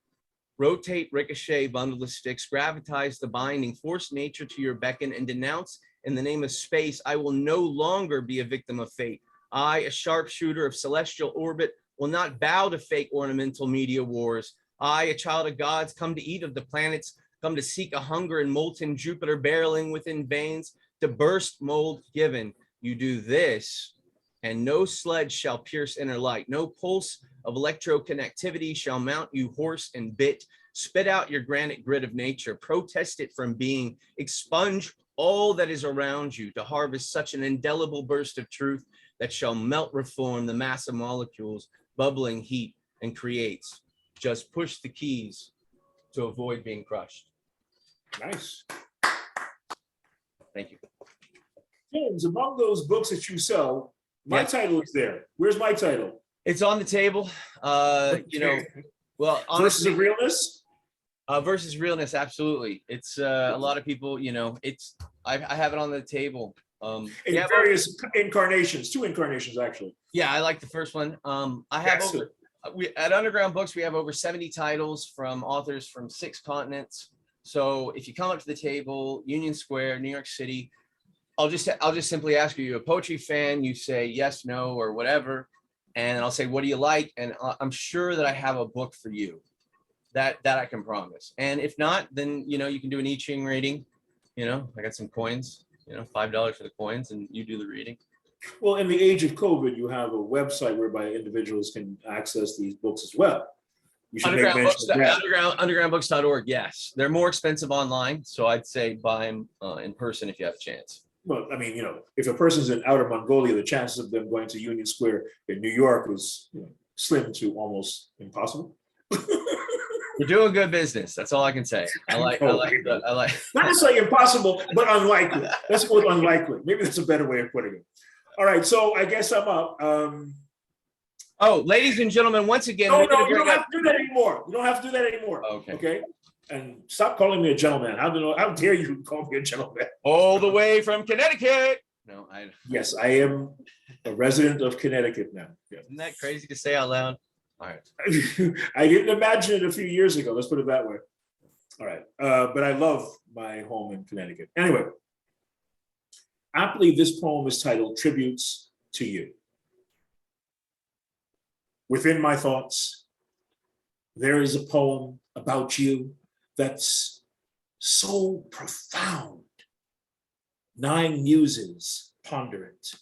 Rotate, ricochet, bundle of sticks, gravitize the binding, force nature to your beckon, and denounce in the name of space, I will no longer be a victim of fate. I, a sharpshooter of celestial orbit, will not bow to fake ornamental media wars. I, a child of gods, come to eat of the planets, come to seek a hunger in molten Jupiter barreling within veins, to burst mold given. You do this, and no sledge shall pierce inner light. No pulse of electroconnectivity shall mount you horse and bit. Spit out your granite grit of nature, protest it from being, expunge all that is around you to harvest such an indelible burst of truth that shall melt, reform the mass of molecules, bubbling heat, and creates. Just push the keys to avoid being crushed. Nice. Thank you. James, among those books that you sell, my Yeah. title is there. Where's my title? It's on the table. You know, well, Verses honestly, of Realness? versus realness, absolutely. It's a lot of people, you know, it's I have it on the table. In Yeah, various incarnations, 2 incarnations actually. yeah, I like the first one. I have Excellent. we at Underground Books, we have over 70 titles from authors from 6 continents. So if you come up to the table, Union Square, New York City, I'll just simply ask you, a poetry fan, you say yes, no, or whatever, and I'll say, what do you like? And I'm sure that I have a book for you. That I can promise. And if not, then you know you can do an I Ching rating. You know, I got some coins. You know, $5 for the coins, and you do the reading. Well, in the age of COVID, you have a website whereby individuals can access these books as well. You should make mention of that. Undergroundbooks.org. Yes, they're more expensive online, so I'd say buy them in person if you have a chance. Well, I mean, you know, if a person's in outer Mongolia, the chances of them going to Union Square in New York is, you know, slim to almost impossible. You're doing good business. That's all I can say. I like. Not necessarily impossible, but unlikely. Let's go with unlikely. Maybe that's a better way of putting it. All right, so I guess I'm up. Oh, ladies and gentlemen, once again, No, we're gonna you don't bring have to do that anymore. You don't have to do that anymore. Okay. Okay. And stop calling me a gentleman. How dare you call me a gentleman? all the way from Connecticut. No, Yes, I am a resident of Connecticut now. Yeah. isn't that crazy to say out loud? All right. I didn't imagine it a few years ago. Let's put it that way. All right. But I love my home in Connecticut. Anyway, aptly, this poem is titled Tributes to You. Within my thoughts, there is a poem about you that's so profound. 9 muses ponder it.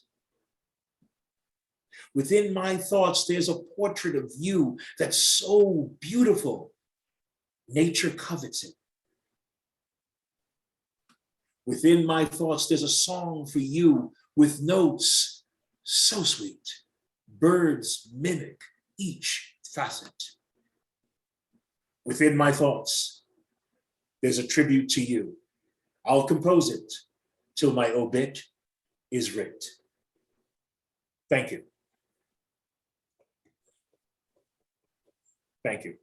Within my thoughts, there's a portrait of you that's so beautiful. Nature covets it. Within my thoughts, there's a song for you with notes so sweet. Birds mimic each facet. Within my thoughts, there's a tribute to you. I'll compose it till my obit is writ. Thank you. Thank you.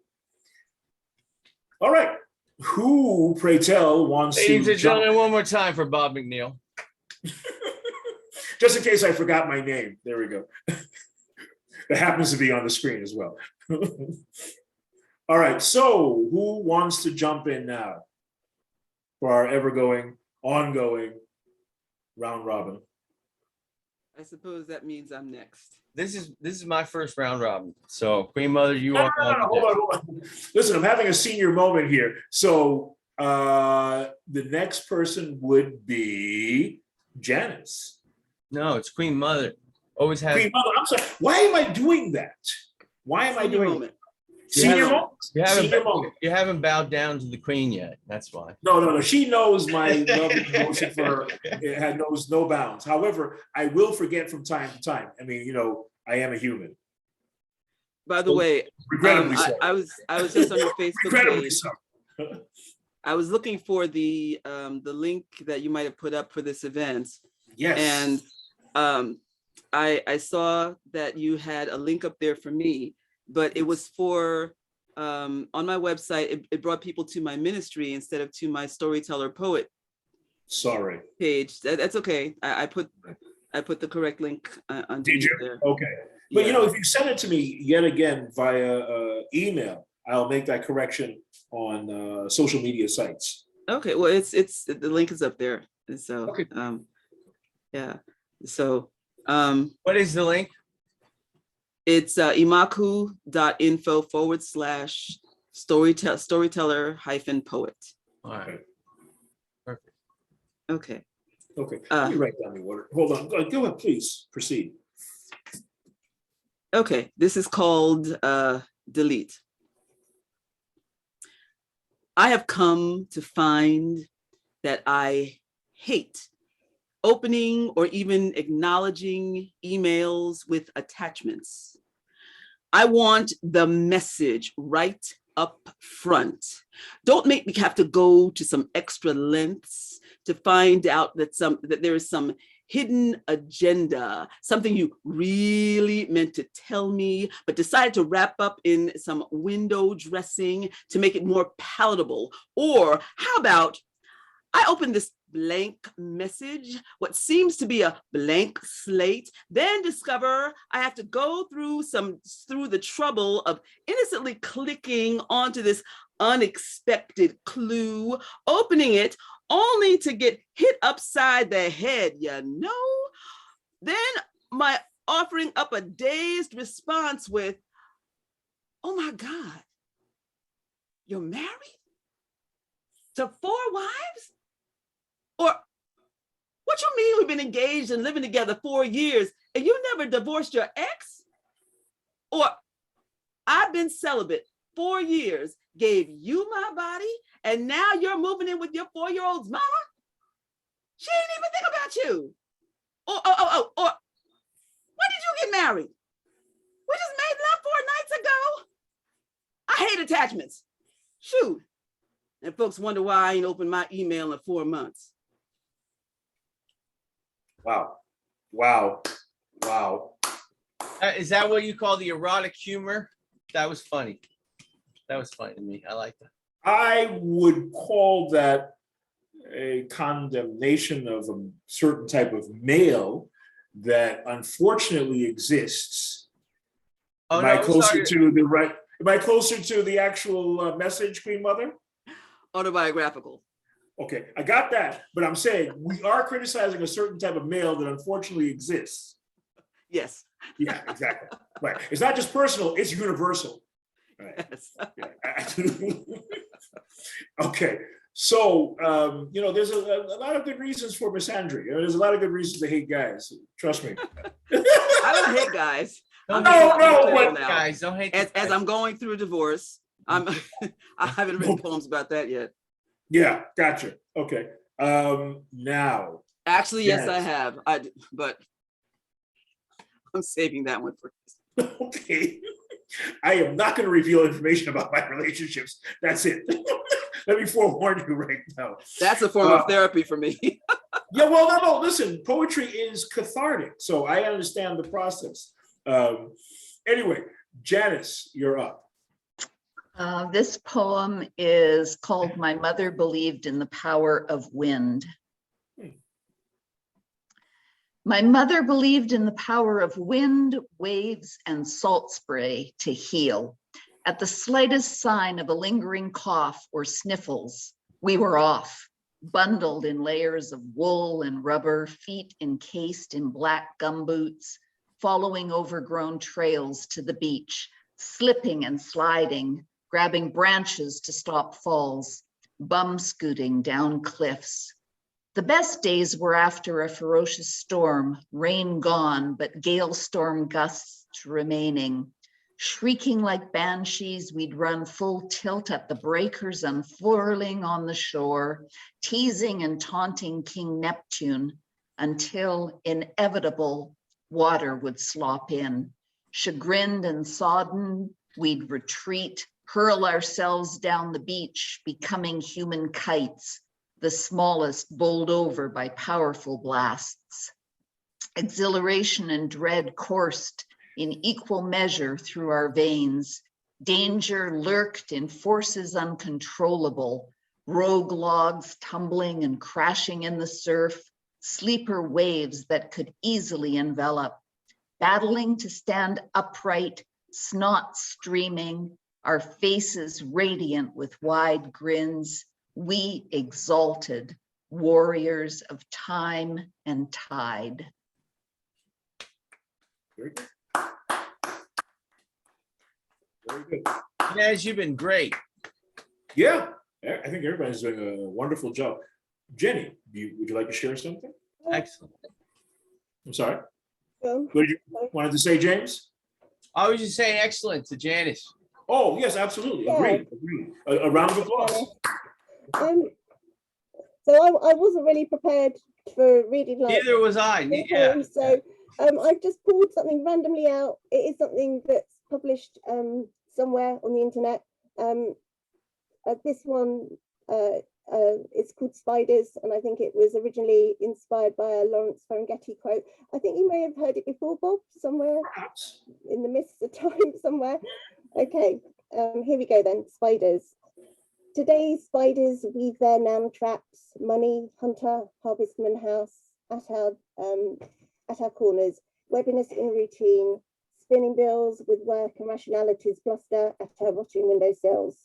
All right. Who, pray tell, wants Ladies to and jump? gentlemen, one more time for Bob McNeil. Just in case I forgot my name. There we go. That happens to be on the screen as well. All right. So who wants to jump in now for our ongoing round robin? I suppose that means I'm next. This is my first round robin. So Queen Mother, you No, are hold on. Listen, I'm having a senior moment here. So the next person would be Janice. No, it's Queen Mother. Always has. Queen Mother, I'm sorry. Why am I doing that? Why am I Senior doing moment. Senior haven't- moment? Senior moment. You haven't bowed down to the Queen yet. That's why. No. She knows my love and devotion for her. It knows no bounds. However, I will forget from time to time. I mean, you know, I am a human. By the way, Regrettably so. I was just on your Facebook Regrettably page. so. I was looking for the link that you might have put up for this event, Yes. and I saw that you had a link up there for me, but it was for on my website. It brought people to my ministry instead of to my storyteller poet Sorry. page. That's okay. I put the correct link underneath Did you? there. Okay. But Yeah. you know, if you send it to me yet again via email, I'll make that correction on social media sites. Okay, well, it's the link is up there. And so Okay. yeah. So What is the link? it's imaku.info/storyteller-poet. All right. Perfect. Okay. Okay. Let me write down the order. Hold on. Go ahead, please. Proceed. Okay, this is called delete. I have come to find that I hate opening or even acknowledging emails with attachments. I want the message right up front. Don't make me have to go to some extra lengths to find out that there is some hidden agenda, something you really meant to tell me, but decided to wrap up in some window dressing to make it more palatable. Or how about I open this blank message, what seems to be a blank slate, then discover I have to go through the trouble of innocently clicking onto this unexpected clue, opening it only to get hit upside the head, you know? Then my offering up a dazed response with, oh my God, you're married to 4 wives? Or what you mean we've been engaged and living together 4 years and you never divorced your ex? Or I've been celibate 4 years, gave you my body, and now you're moving in with your 4-year-old's mama? She didn't even think about you. Or when did you get married? We just made love 4 nights ago. I hate attachments. Shoot. And folks wonder why I ain't opened my email in 4 months. Wow. Wow. Wow. Is that what you call the erotic humor? That was funny. That was funny to me. I like that. I would call that a condemnation of a certain type of male that unfortunately exists. Oh, Am I closer to the right? Am I closer to the actual message, Queen Mother? Autobiographical. Okay, I got that, but I'm saying we are criticizing a certain type of male that unfortunately exists. Yes. Yeah, exactly. Right. It's not just personal, it's universal. Right. Yes. Yeah. Okay. So, there's a lot of good reasons for misandry. There's a lot of good reasons to hate guys. Trust me. I don't hate guys. Don't guys, don't hate As I'm going through a divorce, I haven't written poems about that yet. Yeah, gotcha. Okay. Now. Actually, yes, I Yes. have. But I'm saving that one for. Okay. I am not going to reveal information about my relationships. That's it. Let me forewarn you right now. That's a form of therapy for me. Yeah, well, no, listen, poetry is cathartic, so I understand the process. Anyway, Janice, you're up. This poem is called My Mother Believed in the Power of Wind. My mother believed in the power of wind, waves, and salt spray to heal. At the slightest sign of a lingering cough or sniffles, we were off, bundled in layers of wool and rubber, feet encased in black gumboots, following overgrown trails to the beach, slipping and sliding, grabbing branches to stop falls, bum scooting down cliffs. The best days were after a ferocious storm, rain gone, but gale storm gusts remaining. Shrieking like banshees, we'd run full tilt at the breakers unfurling on the shore, teasing and taunting King Neptune until inevitable water would slop in. Chagrined and sodden, we'd retreat, hurl ourselves down the beach, becoming human kites, the smallest bowled over by powerful blasts. Exhilaration and dread coursed in equal measure through our veins. Danger lurked in forces uncontrollable, rogue logs tumbling and crashing in the surf, sleeper waves that could easily envelop. Battling to stand upright, snot streaming, our faces radiant with wide grins, we exalted warriors of time and tide. Very good. Very good. Nez, you've been great. Yeah, I think everybody's doing a wonderful job. Jenny, would you like to share something? Excellent. I'm sorry. Um, What did you wanted to say, James? I was just saying excellent to Janice. Oh, yes, absolutely. Yeah. Agreed. Agreed. A round of applause. So I wasn't really prepared for reading like Neither was I. Yeah. poems, so I've just pulled something randomly out. It is something that's published somewhere on the internet. This one it's called Spiders, and I think it was originally inspired by a Lawrence Ferlinghetti quote. I think you may have heard it before, Bob, somewhere Perhaps. in the midst of time somewhere. Okay, here we go then. Spiders. Today's spiders weave their nam traps, money, hunter, harvestman house at our corners, webbing us in routine, spinning bills with work and rationalities bluster at our rotting windowsills.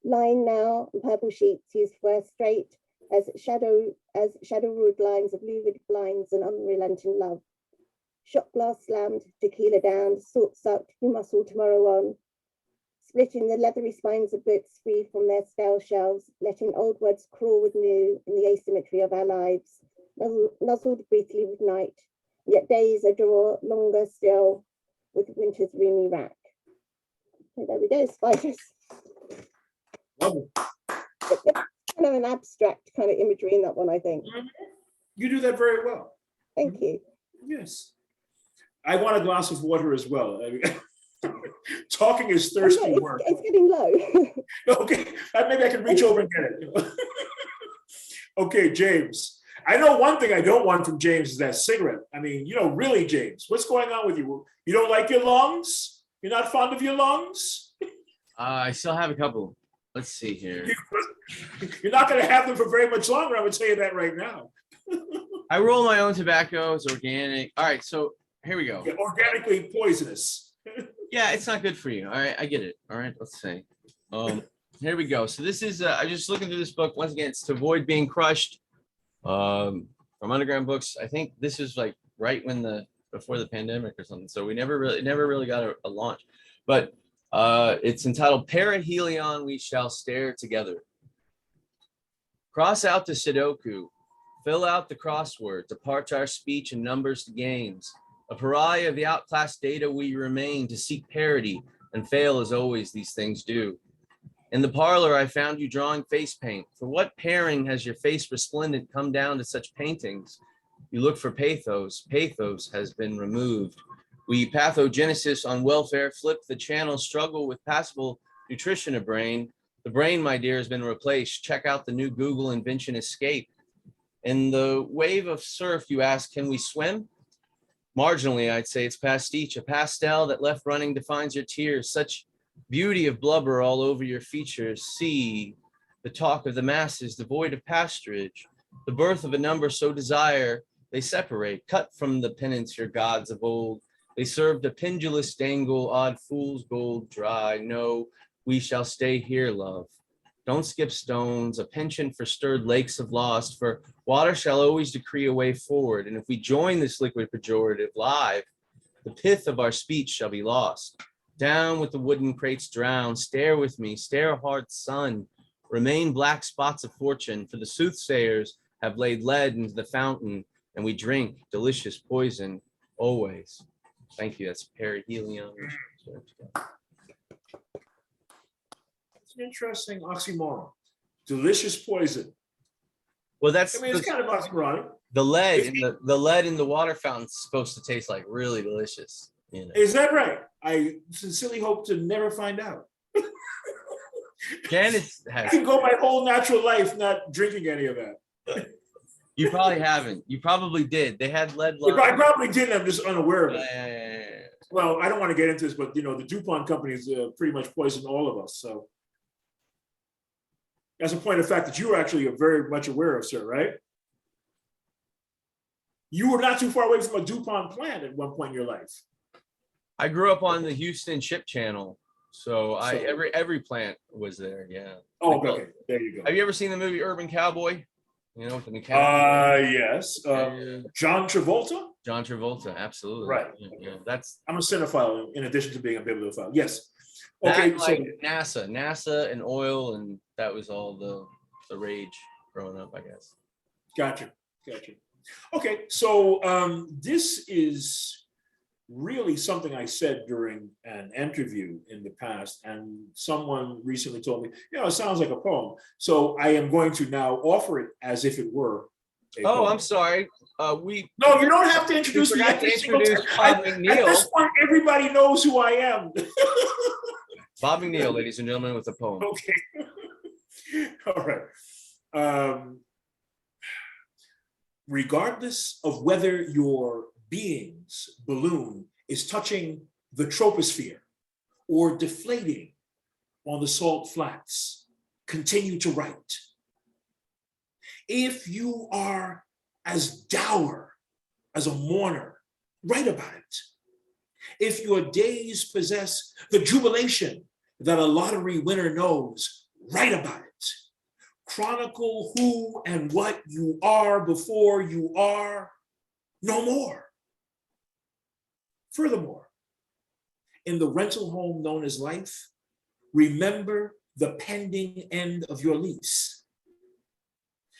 Lying now on purple sheets used for straight as shadow ruled lines of lurid blinds and unrelenting love. Shot glass slammed, tequila down, salt sucked, you muscle tomorrow on. Splitting the leathery spines of books free from their stale shelves, letting old words crawl with new in the asymmetry of our lives, nuzzled briefly with night, yet days a draw longer still with winter's roomy rack. So there we go, spiders. Lovely. Kind of an abstract kind of imagery in that one, I think. You do that very well. Thank you. Yes. I want a glass of water as well. I mean, talking is thirsty work. It's getting low. Okay, maybe I can reach over and get it. Okay, James. I know one thing I don't want from James is that cigarette. I mean, really, James, what's going on with you? You don't like your lungs? You're not fond of your lungs? I still have a couple. Let's see here. You're not going to have them for very much longer. I would tell you that right now. I roll my own tobacco. It's organic. All right, so here we go. Yeah, organically poisonous. Yeah, it's not good for you. All right, I get it. All right, let's see. Here we go. So this is I'm just looking through this book once again. It's To Avoid Being Crushed, from Underground Books. I think this is like right when before the pandemic or something. So we never really got a launch, but it's entitled Perihelion We Shall Stare Together. Cross out the Sudoku, fill out the crossword, depart our speech and numbers to games. A pariah of the outclassed data we remain to seek parity and fail as always these things do. In the parlor, I found you drawing face paint. For what pairing has your face resplendent come down to such paintings? You look for pathos. Pathos has been removed. We pathogenesis on welfare, flip the channel, struggle with passable nutrition of brain. The brain, my dear, has been replaced. Check out the new Google invention, Escape. In the wave of surf, you ask, can we swim? Marginally, I'd say it's pastiche. A pastel that left running defines your tears. Such beauty of blubber all over your features. See the talk of the masses, devoid of pasturage. The birth of a number so desire, they separate. Cut from the penance your gods of old. They served a pendulous dangle, odd fool's gold dry. No, we shall stay here, love. Don't skip stones, a penchant for stirred lakes of lost, for water shall always decree a way forward. And if we join this liquid pejorative live, the pith of our speech shall be lost. Down with the wooden crates drown, stare with me, stare hard sun, remain black spots of fortune, for the soothsayers have laid lead into the fountain, and we drink delicious poison always. Thank you, that's perihelion. It's an interesting oxymoron. Delicious poison. Well, that's I mean, it's kind of oxymoronic. the lead in the lead in the water fountain is supposed to taste like really delicious. Is that right? I sincerely hope to never find out. Janice I has. can go my whole natural life not drinking any of that. You probably haven't. You probably did. They had lead. I probably didn't. I'm just unaware of it. Yeah. Well, I don't want to get into this, but the DuPont companies pretty much poisoned all of us. So, as a point of fact that you were actually very much aware of, sir, right? You were not too far away from a DuPont plant at one point in your life. I grew up on the Houston Ship Channel, so every plant was there. Yeah. Oh, okay. There you go. Have you ever seen the movie Urban Cowboy? With the cowboy. Yes. John Travolta. John Travolta, absolutely. Right. Yeah. That's. I'm a cinephile in addition to being a bibliophile. Yes. Okay. Okay. So NASA and oil, and that was all the rage growing up, I guess. Gotcha. Okay. So this is really something I said during an interview in the past, and someone recently told me, it sounds like a poem. So I am going to now offer it as if it were a Oh, poem. I'm sorry. No, you don't have to introduce me. forgot to introduce Bob At McNeil. this point, everybody knows who I am. Bob McNeil, ladies and gentlemen, with a poem. Okay. All right. Regardless of whether your being's balloon is touching the troposphere or deflating on the salt flats, continue to write. If you are as dour as a mourner, write about it. If your days possess the jubilation that a lottery winner knows, write about it. Chronicle who and what you are before you are no more. Furthermore, in the rental home known as life, remember the pending end of your lease.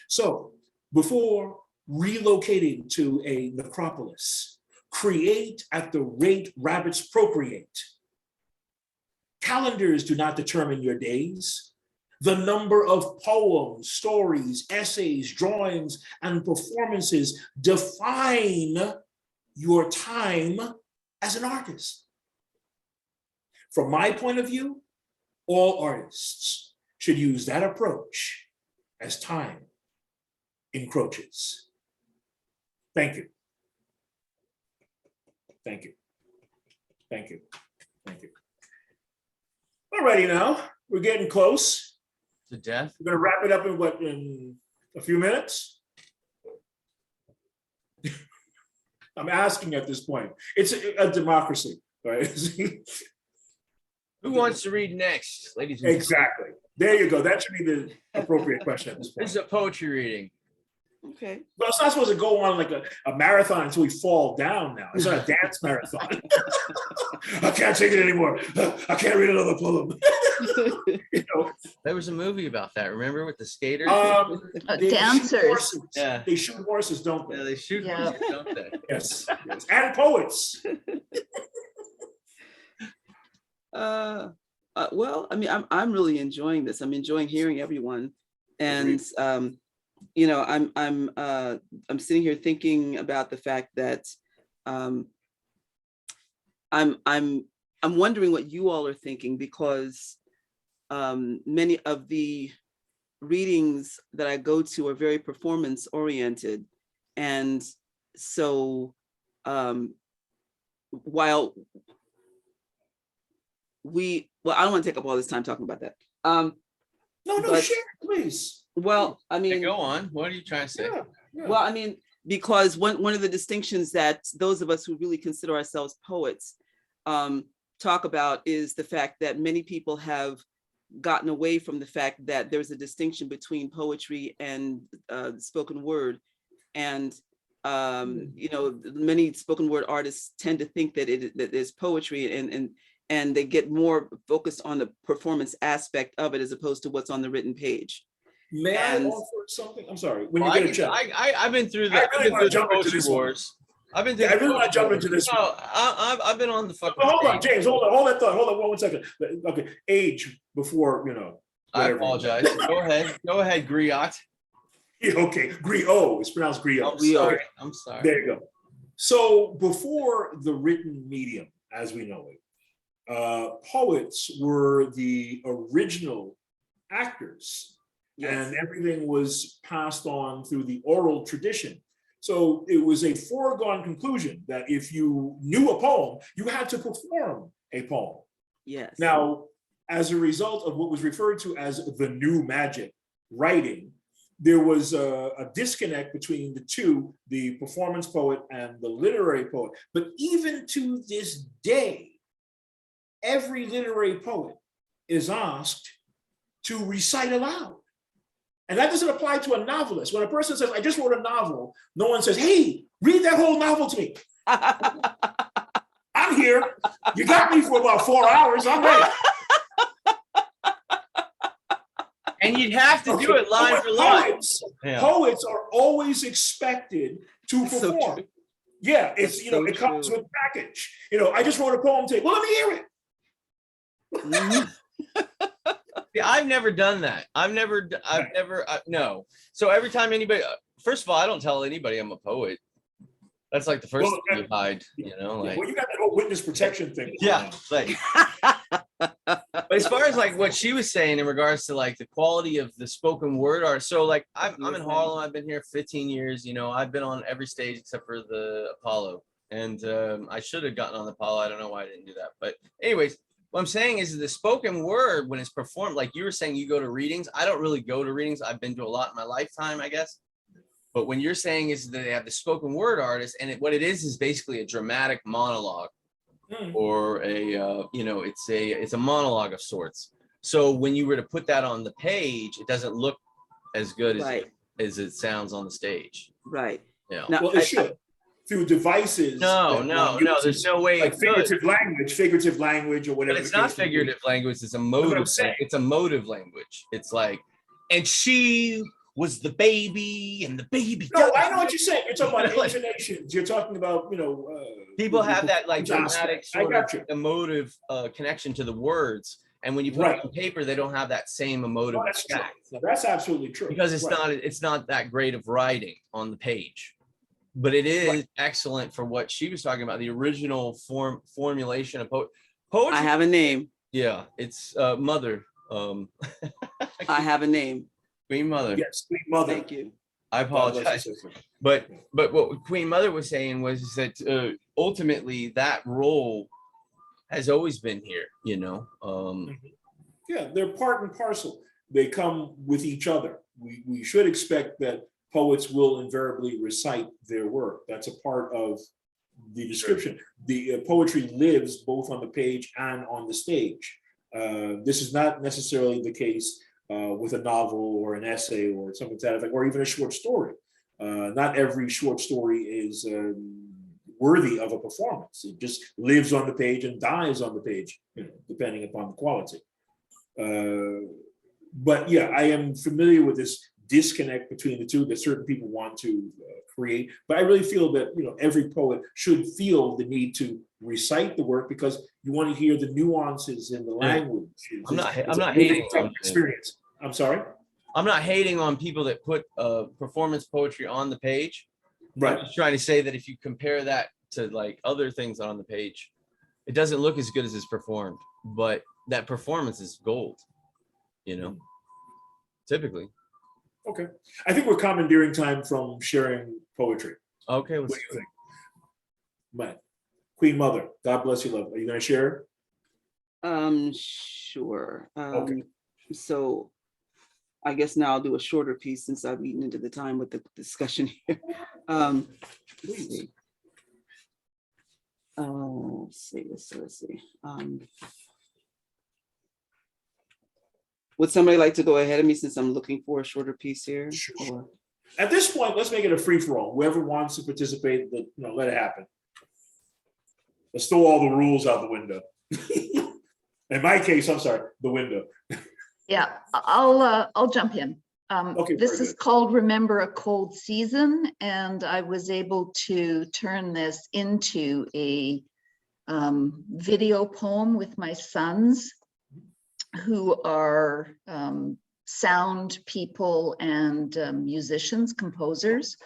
So before relocating to a necropolis, create at the rate rabbits procreate. Calendars do not determine your days. The number of poems, stories, essays, drawings, and performances define your time as an artist. From my point of view, all artists should use that approach as time encroaches. Thank you. Thank you. Thank you. Thank you. All righty now, we're getting close. To death? We're gonna wrap it up in a few minutes? I'm asking at this point. It's a democracy, right? Who wants to read next, ladies and gentlemen? Exactly. There you go. That should be the appropriate question at this point. This is a poetry reading. Okay. But it's not supposed to go on like a marathon until we fall down now. It's not a dance marathon. I can't take it anymore. I can't read another poem. There was a movie about that, remember, with the skaters? They Dancers. shoot horses. Yeah. They shoot horses, don't Yeah, they? they shoot, Yeah. don't they? Yes. Yes. And poets. Well, I mean, I'm really enjoying this. I'm enjoying hearing everyone, and I'm sitting here thinking about the fact that I'm wondering what you all are thinking, because many of the readings that I go to are very performance oriented, and so while I don't want to take up all this time talking about that. No, But- share, please. Well, I Yeah, mean, go on. What are you trying to say? Yeah. well, I mean, because one of the distinctions that those of us who really consider ourselves poets talk about is the fact that many people have gotten away from the fact that there's a distinction between poetry and spoken word. And many spoken word artists tend to think that that there's poetry and they get more focused on the performance aspect of it as opposed to what's on the written page. May I And- offer something? I'm sorry. When Well, you get a chance. I've been through I the, really wanna jump into poetry this one. wars. I've been through Yeah, I the really want to poetry jump wars. into this. No, I've been on the fucking Hold on, stage. James. Hold that thought. Hold on 1 second. Okay, age before I whatever. apologize. Go ahead, Griot. Yeah, okay, griot. It's pronounced griot. I'm sorry. Okay, I'm sorry. there you go. So before the written medium, as we know it, poets were the original actors. Yes. And everything was passed on through the oral tradition. So it was a foregone conclusion that if you knew a poem, you had to perform a poem. Yes. Now, as a result of what was referred to as the new magic writing, there was a disconnect between the two, the performance poet and the literary poet. But even to this day, every literary poet is asked to recite aloud. And that doesn't apply to a novelist. When a person says, I just wrote a novel, no one says, hey, read that whole novel to me. I'm here. You got me for about 4 hours. I'm ready. And you'd have to do it line But for line. Poets, Yeah. poets are always expected to So perform. true. Yeah, it's, That's you know, so it comes true. with package. You know, I just wrote a poem today. Well, let me hear it. Mhm. Yeah, I've never done that. No. So every time anybody, first of all, I don't tell anybody I'm a poet. That's like the first Well, thing you hide, you know, Yeah, like, well, you got that whole witness protection thing. going yeah, on. like, but as far as like what she was saying in regards to like the quality of the spoken word art, so like I'm in Harlem, I've been here 15 years, you know, I've been on every stage except for the Apollo, and I should have gotten on the Apollo. I don't know why I didn't do that, but anyways, what I'm saying is the spoken word when it's performed, like you were saying, you go to readings. I don't really go to readings. I've been to a lot in my lifetime, I guess. But when you're saying is that they have the spoken word artist, and what it is basically a dramatic monologue, Hmm. or you know, it's a monologue of sorts. So when you were to put that on the page, it doesn't look as good Right, as it sounds on the stage. right. Yeah. Now, Well, it should. Through devices No, that no, one no. There's uses, no way like it could. figurative language, or But whatever it's the not case may be. figurative language. It's a what I'm motive. saying. It's a motive language. It's like, and she was the baby, and the baby No, died. I know what you're saying. You're talking about Like, intonations. You're talking about, you know, people have that like performance dramatic aspect. I sort of got you. emotive connection to the words, and when you put Right. it on paper, they don't have that same emotive Oh, that's true. effect No, that's absolutely true. because it's Right. not that great of writing on the page. But it is Right. excellent for what she was talking about, the original formulation of I poetry. have a name. Yeah, it's Mother, I have a name. Queen Mother. Yes, Sweet Mother. Thank you. I God bless apologize. you, sister. But what Queen Mother was saying was that ultimately that role has always been here, you know. Yeah, they're part and parcel. They come with each other. We should expect that poets will invariably recite their work. That's a part of the description. The poetry lives both on the page and on the stage. This is not necessarily the case with a novel or an essay or something to that effect, or even a short story. Not every short story is worthy of a performance. It just lives on the page and dies on the page, you know, depending upon the quality. But yeah, I am familiar with this disconnect between the two that certain people want to create. But I really feel that, you know, every poet should feel the need to recite the work because you want to hear the nuances in the language. I'm not a hating living type on experience. I'm sorry. I'm not hating on people that put performance poetry on the page. Right. I'm just trying to say that if you compare that to like other things on the page, it doesn't look as good as it's performed, but that performance is gold, you know, typically. Okay. I think we're commandeering time from sharing poetry. Okay, What do you think? Matt, Queen Mother, God bless you, love. Are you going to share? Sure. Okay. So I guess now I'll do a shorter piece since I've eaten into the time with the discussion here. Let's see. Let's see. Would somebody like to go ahead of me since I'm looking for a shorter piece here? Sure. Or- At this point, let's make it a free-for-all. Whoever wants to participate, let it happen. Let's throw all the rules out the window. In my case, I'm sorry, the window. Yeah, I'll jump in. Okay, This very is good. called Remember a Cold Season, and I was able to turn this into a video poem with my sons, who are sound people and musicians, composers.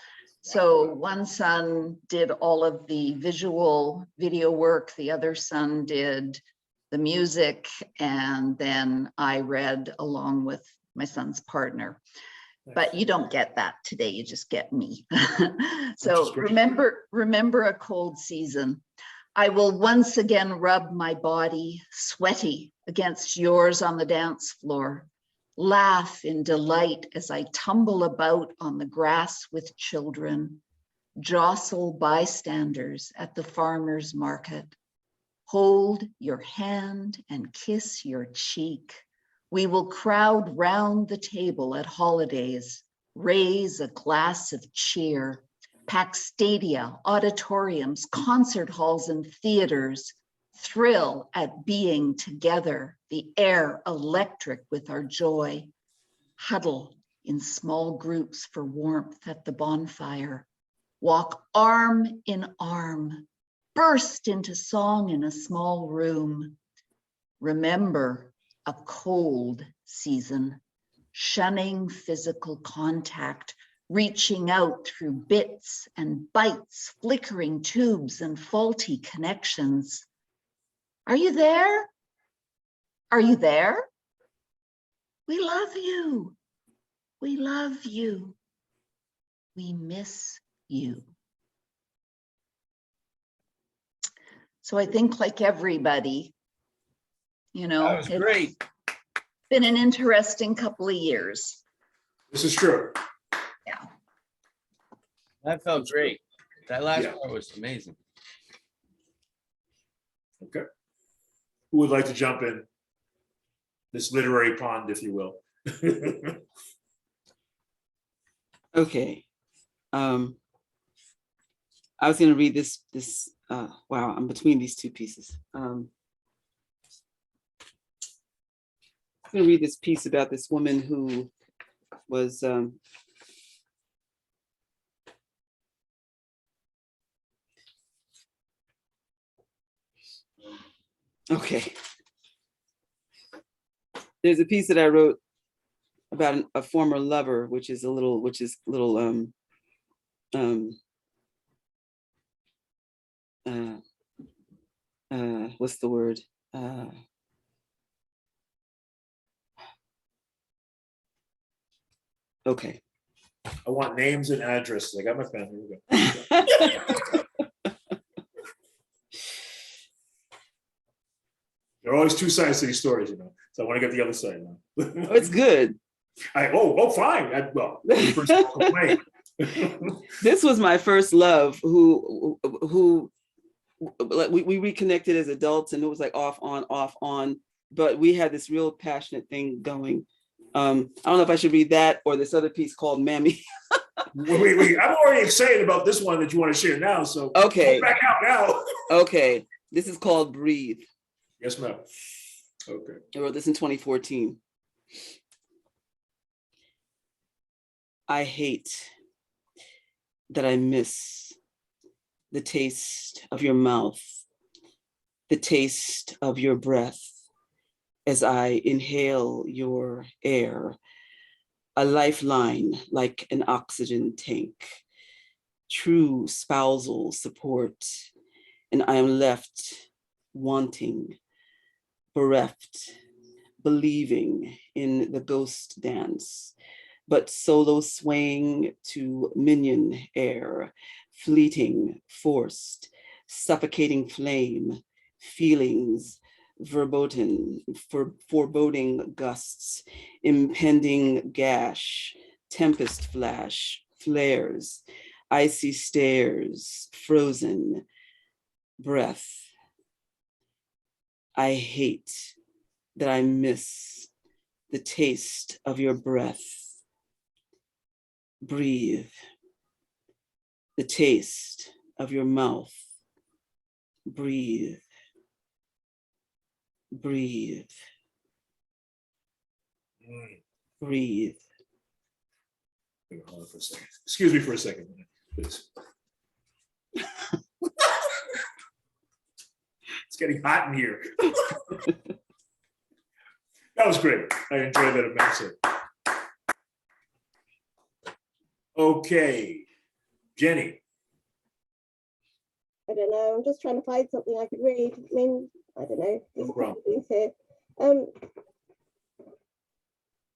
So one son did all of the visual video work, the other son did the music, and then I read along with my son's partner. But you don't get that today, you just get me. So remember a cold season. I will once again rub my body sweaty against yours on the dance floor, laugh in delight as I tumble about on the grass with children, jostle bystanders at the farmer's market, hold your hand and kiss your cheek. We will crowd round the table at holidays, raise a glass of cheer, pack stadia, auditoriums, concert halls, and theaters, thrill at being together, the air electric with our joy, huddle in small groups for warmth at the bonfire, walk arm in arm, burst into song in a small room. Remember a cold season, shunning physical contact, reaching out through bits and bites, flickering tubes and faulty connections. Are you there? Are you there? We love you. We love you. We miss you. So I think, like everybody, you know, That was great. been an interesting couple of years. This is true. That felt great. That last Yeah. part was amazing. Okay. Who would like to jump in? This literary pond, if you will. Okay. I was going to read this. Wow, I'm between these two pieces. I'm going to read this piece about this woman who was okay. There's a piece that I wrote about a former lover, which is a little what's the word? Okay. I want names and addresses. I got my pen. Here we go. There are always two sides to these stories, you know. So I want to get the other side now. Oh, it's good. Fine. Well, first complaint. This was my first love who like we reconnected as adults, and it was like off on, but we had this real passionate thing going. I don't know if I should read that or this other piece called Mammy. Wait, I'm already excited about this one that you want to share now. So Okay. go back out now. Okay. This is called Breathe. Yes, ma'am. Okay. I wrote this in 2014. I hate that I miss the taste of your mouth, the taste of your breath as I inhale your air, a lifeline like an oxygen tank, true spousal support, and I am left wanting, bereft, believing in the ghost dance, but solo swaying to minion air, fleeting, forced, suffocating flame, feelings, foreboding gusts, impending gash, tempest flash, flares, icy stares, frozen breath. I hate that I miss the taste of your breath. Breathe. The taste of your mouth. Breathe. Breathe. Breathe. Hold on for a second. Excuse me for a second, please. It's getting hot in here. That was great. I enjoyed that immensely. Okay, Jenny. I don't know. I'm just trying to find something I could read. I mean, I don't know. There's a couple of things here.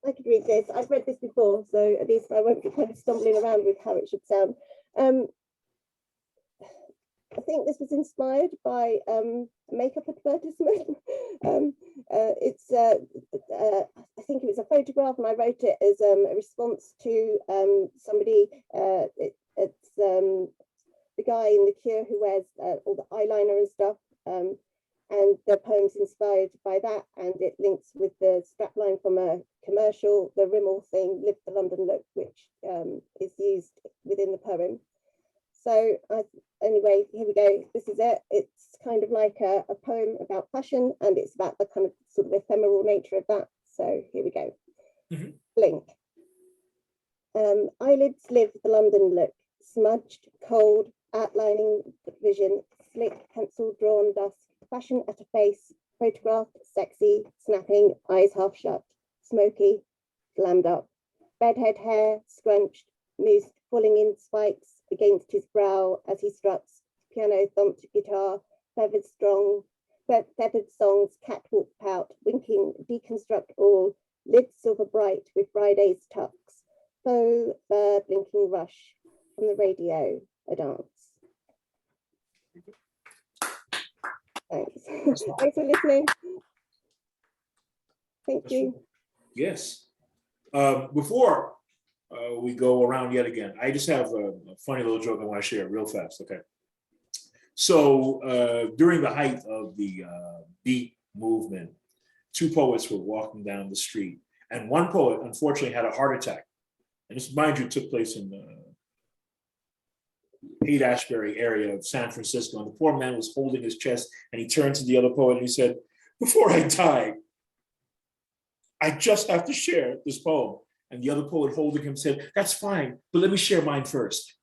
I could read this. I've read this before, so at least I won't be kind of stumbling around with how it should sound. I think this was inspired by a makeup advertisement. I think it was a photograph, and I wrote it as a response to somebody. It's the guy in The Cure who wears all the eyeliner and stuff. And the poem's inspired by that, and it links with the strapline from a commercial, the Rimmel thing, Live the London Look, which is used within the poem. So anyway, here we go. This is it. It's kind of like a poem about passion, and it's about the kind of sort of ephemeral nature of that. So here we go. Mm-hmm. Blink. Eyelids live the London look, smudged, cold, outlining vision, slick, pencil drawn dust, fashion at a face, photographed, sexy, snapping, eyes half shut, smoky, slammed up, bedhead hair, scrunched, noosed, falling in spikes against his brow as he struts, piano thumped guitar, feathered songs, catwalk pout, winking, deconstruct all, lids silver bright with Friday's tucks, faux fur blinking rush, on the radio, a dance. Thanks. Thanks for listening. Thank you. Yes. Before we go around yet again, I just have a funny little joke I want to share real fast. Okay. So during the height of the beat movement, two poets were walking down the street, and one poet unfortunately had a heart attack. And this, mind you, took place in the Haight-Ashbury area of San Francisco. And the poor man was holding his chest, and he turned to the other poet and he said, "Before I die, I just have to share this poem." And the other poet holding him said, "That's fine, but let me share mine first."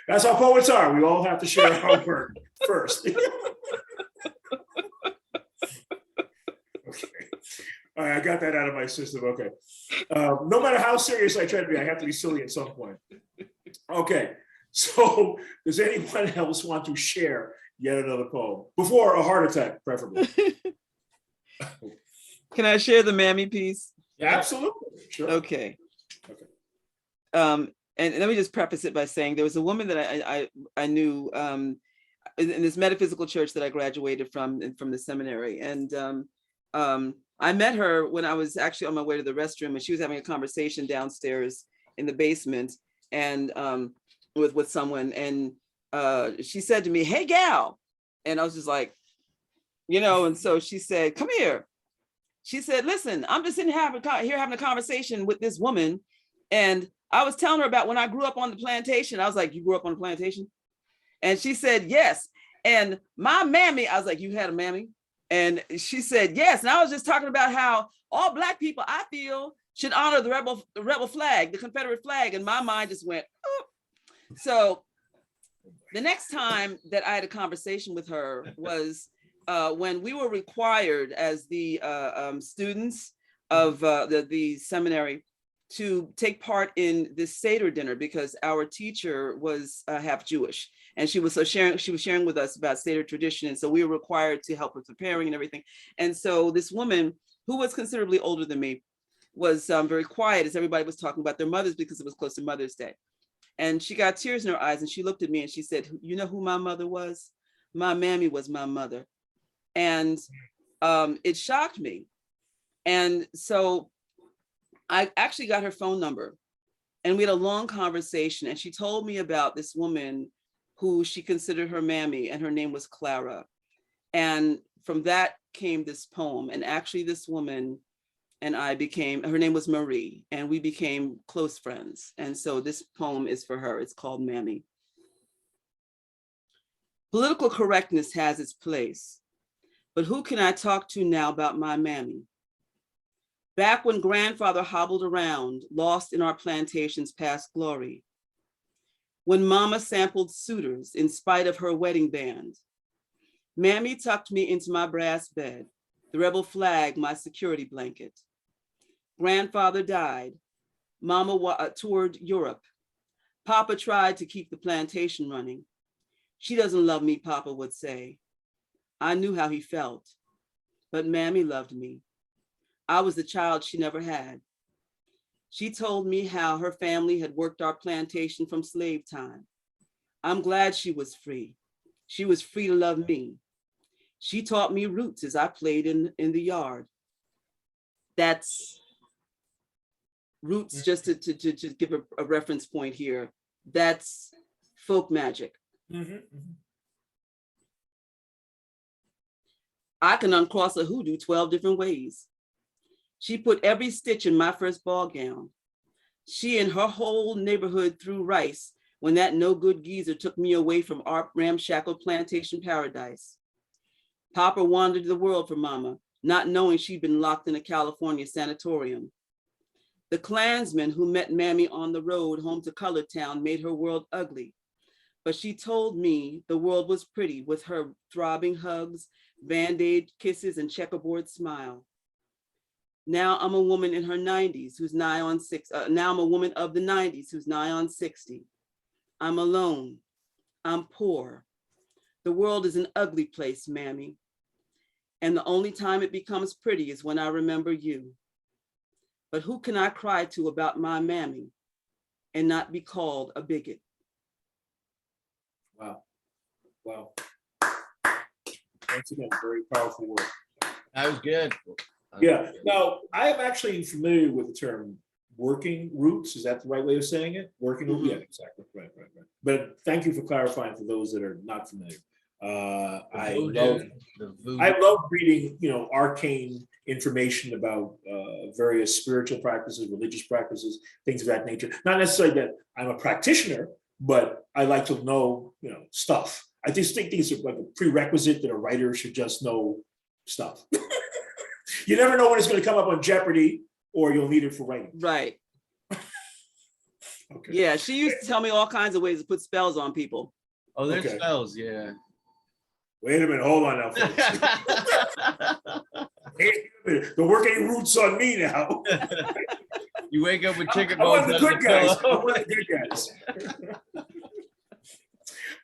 That's how poets are. We all have to share our work first. Okay. All right, I got that out of my system. Okay. No matter how serious I try to be, I have to be silly at some point. Okay. So does anyone else want to share yet another poem? Before a heart attack, preferably. Can I share the Mammy piece? Yeah, absolutely. Sure. Okay. Okay. And let me just preface it by saying there was a woman that I knew in this metaphysical church that I graduated from the seminary. And I met her when I was actually on my way to the restroom, and she was having a conversation downstairs in the basement and with someone. And she said to me, "Hey, gal." And I was just like, and so she said, "Come here." She said, "Listen, I'm just sitting here having a conversation with this woman. And I was telling her about when I grew up on the plantation." I was like, "You grew up on the plantation?" And she said, "Yes. And my mammy," I was like, "You had a mammy?" And she said, "Yes." And I was just talking about how all Black people, I feel, should honor the rebel flag, the Confederate flag. And my mind just went, oh. So the next time that I had a conversation with her was when we were required as the students of the seminary to take part in this Seder dinner, because our teacher was half Jewish, and she was sharing with us about Seder tradition, and so we were required to help with preparing and everything. And so this woman, who was considerably older than me, was very quiet as everybody was talking about their mothers, because it was close to Mother's Day. And she got tears in her eyes, and she looked at me and she said, "You know who my mother was? My mammy was my mother." And it shocked me. And so I actually got her phone number, and we had a long conversation, and she told me about this woman who she considered her mammy, and her name was Clara. And from that came this poem. And actually this woman and I her name was Marie, and we became close friends. And so this poem is for her. It's called Mammy. Political correctness has its place, but who can I talk to now about my mammy? Back when grandfather hobbled around, lost in our plantation's past glory. When mama sampled suitors in spite of her wedding band. Mammy tucked me into my brass bed, the rebel flag my security blanket. Grandfather died. Mama toured Europe. Papa tried to keep the plantation running. "She doesn't love me," Papa would say. I knew how he felt, but Mammy loved me. I was the child she never had. She told me how her family had worked our plantation from slave time. I'm glad she was free. She was free to love me. She taught me roots as I played in the yard. That's roots, just to give a reference point here. That's folk magic. Mm-hmm, mm-hmm. I can uncross a hoodoo 12 different ways. She put every stitch in my first ball gown. She and her whole neighborhood threw rice when that no good geezer took me away from our ramshackle plantation paradise. Papa wandered the world for mama, not knowing she'd been locked in a California sanatorium. The Klansman who met Mammy on the road home to Colored Town made her world ugly. But she told me the world was pretty with her throbbing hugs, Band-Aid kisses, and checkerboard smile. Now I'm a woman in her 90s who's nigh on now I'm a woman of the 90s who's nigh on 60. I'm alone. I'm poor. The world is an ugly place, Mammy. And the only time it becomes pretty is when I remember you. But who can I cry to about my Mammy and not be called a bigot? Wow. Wow. Once again, very powerful work. That was good. Yeah. Now, I am actually familiar with the term working roots. Is that the right way of saying it? Working roots? Yeah, exactly. Right. But thank you for clarifying for those that are not familiar. I love reading, arcane information about various spiritual practices, religious practices, things of that nature. Not necessarily that I'm a practitioner, but I like to know, stuff. I just think these are like a prerequisite that a writer should just know stuff. You never know when it's going to come up on Jeopardy, or you'll need it for writing. Right. Okay. Yeah, she used to tell me all kinds of ways to put spells on people. Oh, there's Okay. spells, yeah. Wait a minute, hold on now, folks. Wait a minute. The working roots on me now. You wake up with chicken I want bones the under good the guys. I pillow. want the good guys.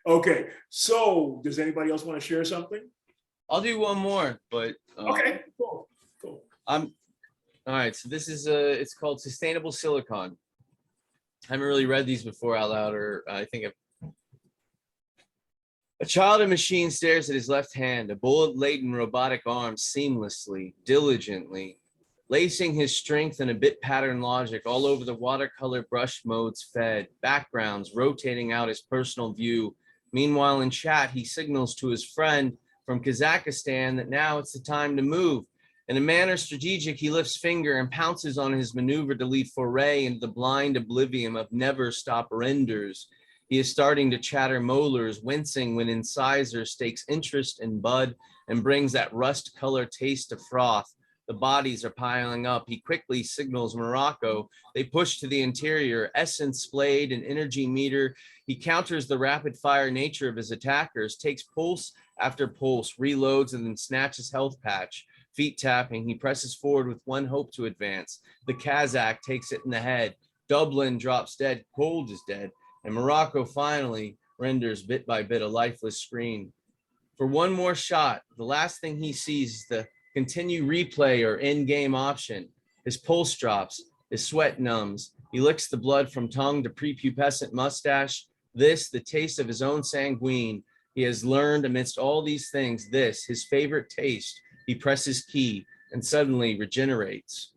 Okay, so does anybody else want to share something? I'll do one more, but Okay, cool. all right. So this is it's called Sustainable Silicon. I haven't really read these before out loud, or I think a child in machine stares at his left hand, a bullet-laden robotic arm seamlessly, diligently, lacing his strength and a bit pattern logic all over the watercolor brush modes fed, backgrounds rotating out his personal view. Meanwhile, in chat, he signals to his friend from Kazakhstan that now it's the time to move. In a manner strategic, he lifts finger and pounces on his maneuver to lead foray into the blind oblivion of never stop renders. He is starting to chatter molars, wincing when incisor stakes interest in bud and brings that rust color taste to froth. The bodies are piling up. He quickly signals Morocco. They push to the interior, essence splayed and energy meter. He counters the rapid fire nature of his attackers, takes pulse after pulse, reloads, and then snatches health patch. Feet tapping, he presses forward with one hope to advance. The Kazakh takes it in the head. Dublin drops dead. Cold is dead. And Morocco finally renders bit by bit a lifeless screen. For one more shot, the last thing he sees is the continue replay or in-game option. His pulse drops, his sweat numbs. He licks the blood from tongue to prepubescent mustache. This, the taste of his own sanguine. He has learned amidst all these things, this, his favorite taste. He presses key and suddenly regenerates.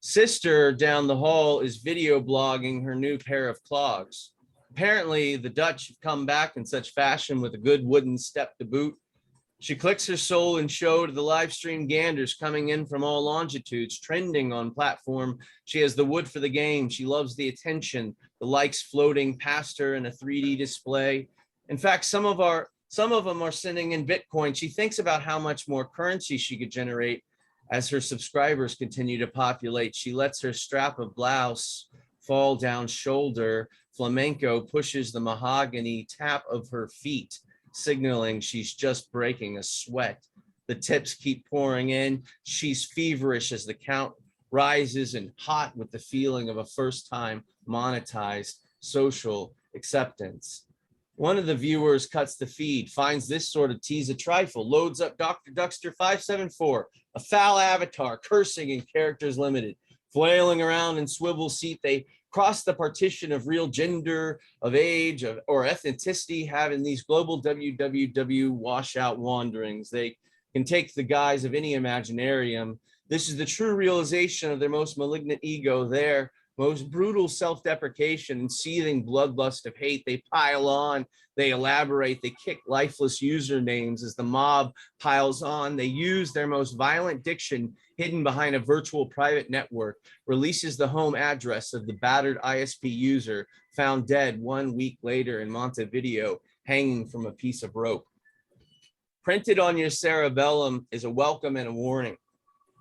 Sister down the hall is video blogging her new pair of clogs. Apparently, the Dutch have come back in such fashion with a good wooden step to boot. She clicks her soul and show to the live stream ganders coming in from all longitudes, trending on platform. She has the wood for the game. She loves the attention, the likes floating past her in a 3D display. In fact, some of them are sending in Bitcoin. She thinks about how much more currency she could generate as her subscribers continue to populate. She lets her strap of blouse fall down shoulder. Flamenco pushes the mahogany tap of her feet, signaling she's just breaking a sweat. The tips keep pouring in. She's feverish as the count rises and hot with the feeling of a first-time monetized social acceptance. One of the viewers cuts the feed, finds this sort of tease a trifle, loads up Dr. Duckster 574, a foul avatar, cursing in characters limited, flailing around in swivel seat. They cross the partition of real gender, of age, or ethnicity, having these global www washout wanderings. They can take the guise of any imaginarium. This is the true realization of their most malignant ego, their most brutal self-deprecation and seething bloodlust of hate. They pile on, they elaborate, they kick lifeless usernames as the mob piles on. They use their most violent diction hidden behind a virtual private network, releases the home address of the battered ISP user found dead 1 week later in Montevideo, hanging from a piece of rope. Printed on your cerebellum is a welcome and a warning.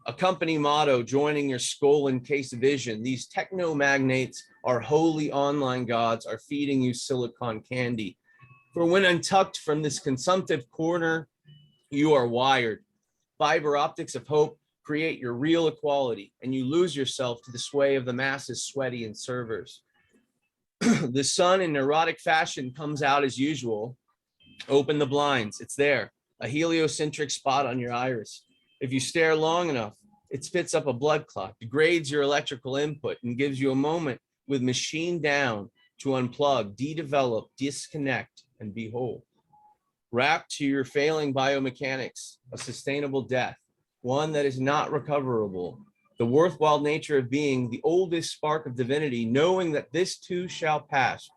A company motto joining your skull in case of vision. These techno magnates, our holy online gods, are feeding you silicon candy. For when untucked from this consumptive corner, you are wired. Fiber optics of hope create your real equality, and you lose yourself to the sway of the masses sweaty and servers. The sun in neurotic fashion comes out as usual. Open the blinds, it's there, a heliocentric spot on your iris. If you stare long enough, it spits up a blood clot, degrades your electrical input, and gives you a moment with machine down to unplug, de-develop, disconnect, and be whole. Wrapped to your failing biomechanics, a sustainable death, one that is not recoverable, the worthwhile nature of being the oldest spark of divinity, knowing that this too shall pass.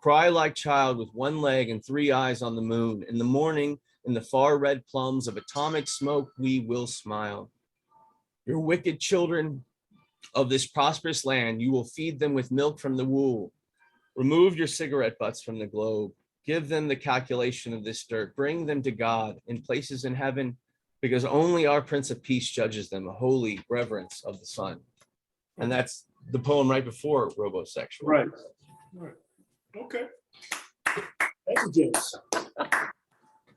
Cry like child with one leg and three eyes on the moon. In the morning, in the far red plums of atomic smoke, we will smile. Your wicked children of this prosperous land, you will feed them with milk from the wool. Remove your cigarette butts from the globe. Give them the calculation of this dirt. Bring them to God in places in heaven, because only our Prince of Peace judges them, a holy reverence of the sun. And that's the poem right before Robosexual. Right. Okay. Thank you, James.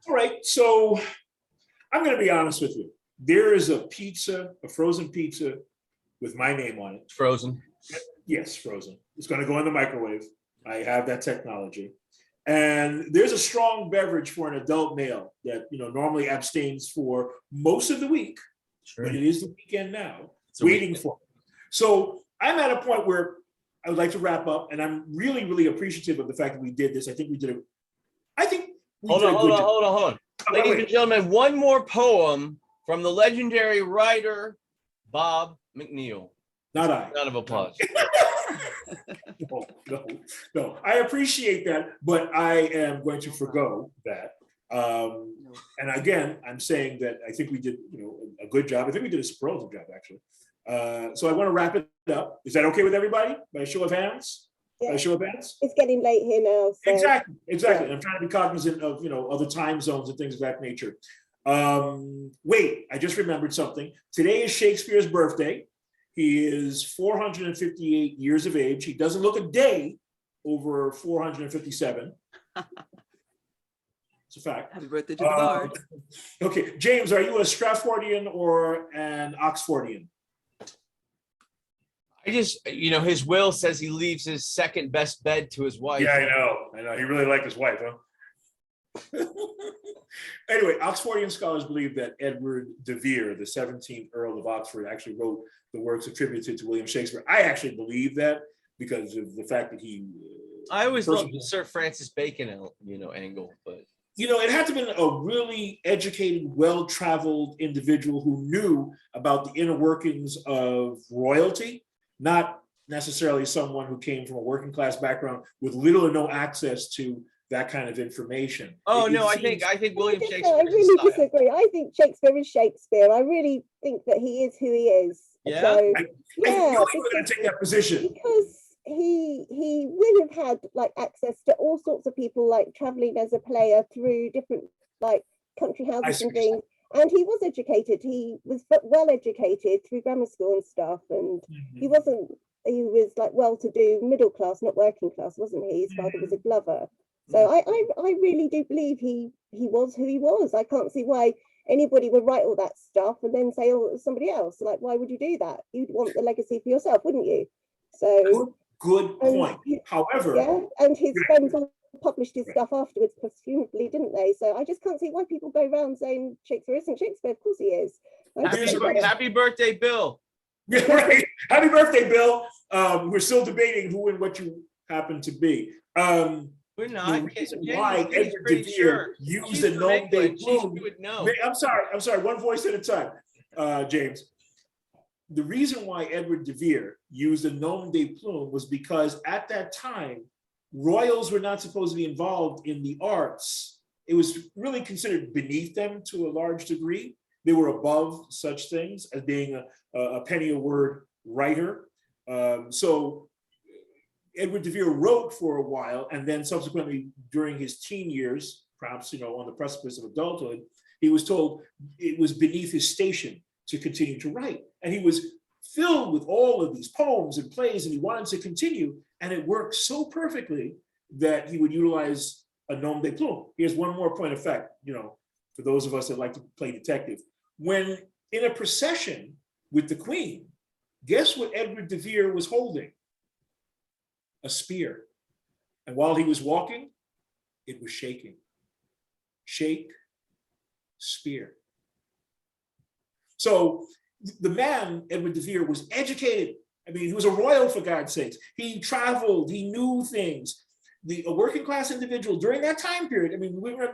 All right, so I'm going to be honest with you. There is a pizza, a frozen pizza with my name on it. Frozen. Yes, frozen. It's going to go in the microwave. I have that technology. And there's a strong beverage for an adult male that normally abstains for most of the week, Sure. but it is the weekend now, It's a waiting weekend. for it. So I'm at a point where I would like to wrap up, and I'm really, really appreciative of the fact that we did this. I think we did it. I think we Hold did on, a hold good on, job. hold on, hold on. Oh, Ladies wait. and gentlemen, one more poem from the legendary writer, Bob McNeil. Not I. Round of applause. No. I appreciate that, but I am going to forgo that. And again, I'm saying that I think we did, a good job. I think we did a superlative job, actually. So I want to wrap it up. Is that okay with everybody? By a show of hands? By a show of hands? It's getting late here now. So. Exactly. Yeah. I'm trying to be cognizant of, other time zones and things of that nature. Wait, I just remembered something. Today is Shakespeare's birthday. He is 458 years of age. He doesn't look a day over 457. It's a fact. Happy birthday to Bernard. Okay, James, are you a Stratfordian or an Oxfordian? I just, his will says he leaves his second best bed to his wife. Yeah, I know. He really liked his wife, huh? Anyway, Oxfordian scholars believe that Edward de Vere, the 17th Earl of Oxford, actually wrote the works attributed to William Shakespeare. I actually believe that because of the fact that he. I always loved the Sir Francis Bacon, angle, but. It had to have been a really educated, well-traveled individual who knew about the inner workings of royalty, not necessarily someone who came from a working class background with little or no access to that kind of information. Oh, no, I think William Shakespeare. I really disagree. I think Shakespeare is Shakespeare. I really think that he is who he is. Yeah? So, I knew you were going to take that position. Because he would have had access to all sorts of people, traveling as a player through different country houses and things. And he was educated. He was well educated through grammar school and stuff. And he was well-to-do, middle class, not working class, wasn't he? His father was a glover. So I really do believe he was who he was. I can't see why anybody would write all that stuff and then say, oh, it was somebody else. Why would you do that? You'd want the legacy for yourself, wouldn't you? So good point. However, and his friends all published his stuff afterwards, presumably, didn't they? So I just can't see why people go around saying Shakespeare isn't Shakespeare. Of course he is. Happy birthday, Bill. Yeah, right. Happy birthday, Bill. We're still debating who and what you happen to be. We're not. Why Edward de Vere used the nom de plume. I'm sorry. One voice at a time, James. The reason why Edward de Vere used the nom de plume was because at that time, royals were not supposed to be involved in the arts. It was really considered beneath them to a large degree. They were above such things as being a penny a word writer. So Edward de Vere wrote for a while, and then subsequently during his teen years, perhaps on the precipice of adulthood, He was told it was beneath his station to continue to write. And he was filled with all of these poems and plays, and he wanted to continue. And it worked so perfectly that he would utilize a nom de plume. Here's one more point of fact, for those of us that like to play detective. When in a procession with the Queen, guess what Edward de Vere was holding? A spear. And while he was walking, it was shaking. Shake, spear. So the man, Edward de Vere, was educated. I mean, he was a royal, for God's sakes. He traveled, he knew things. A working class individual during that time period, I mean, we were,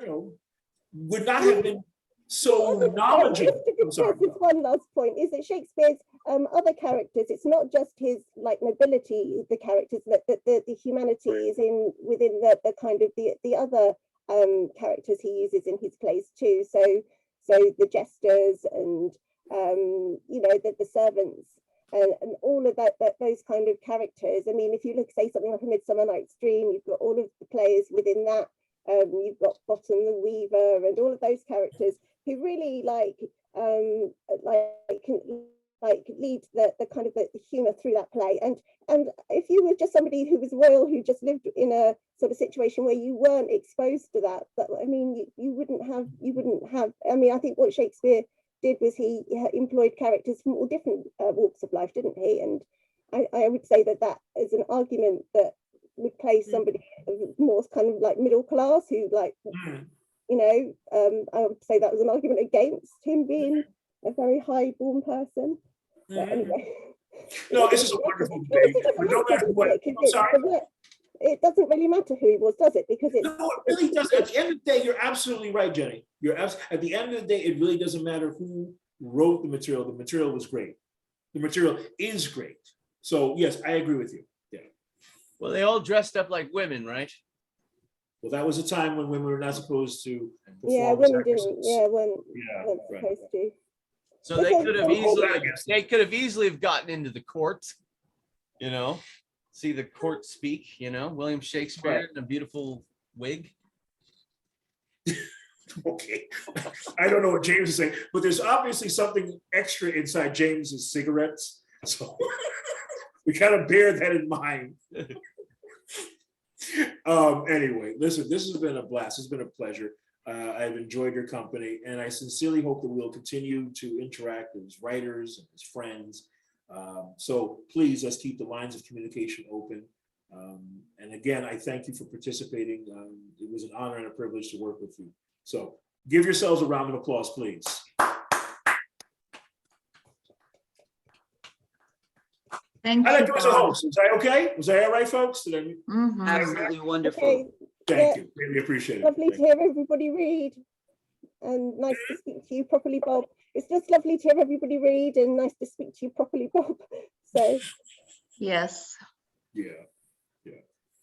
would not have been so knowledgeable. Just one last point is that Shakespeare's other characters, it's not just his like nobility, the characters, that the humanity is within the kind of the other characters he uses in his plays too. So the jesters and the servants and all of those kind of characters. I mean, if you look, say something like A Midsummer Night's Dream, you've got all of the players within that. You've got Bottom the Weaver and all of those characters who really lead the kind of the humor through that play. And if you were just somebody who was royal, who just lived in a sort of situation where you weren't exposed to that, I mean, you wouldn't have. I mean, I think what Shakespeare did was he employed characters from all different walks of life, didn't he? And I would say that is an argument that would place somebody more kind of like middle class who I would say that was an argument against him being a very high born person. But anyway. No, this is a wonderful debate. But no matter what, I'm sorry. It doesn't really matter who he was, does it? Because it's, no, it really doesn't. At the end of the day, you're absolutely right, Jenny. At the end of the day, it really doesn't matter who wrote the material. The material was great. The material is great. So yes, I agree with you. Yeah. Well, they all dressed up like women, right? Well, that was a time when women were not supposed to perform. yeah, as women actresses. didn't. Yeah, weren't right. supposed to. So they could have against easily have gotten into the court, see the court speak, William Shakespeare in a beautiful wig. Okay, I don't know what James is saying, but there's obviously something extra inside James's cigarettes, so we gotta bear that in mind. Anyway, listen, this has been a blast. It's been a pleasure. I've enjoyed your company, and I sincerely hope that we'll continue to interact as writers and as friends. So please, let's keep the lines of communication open. And again, I thank you for participating. It was an honor and a privilege to work with you. So give yourselves a round of applause, please. Thank I like you. you as a host. Was I okay? Was I all right, folks? Did I... Absolutely wonderful. Okay. Thank you. Really appreciate it. Lovely to hear everybody read, and nice to speak to you properly, Bob. It's just lovely to hear everybody read, and nice to speak to you properly, Bob. So Yes. Yeah.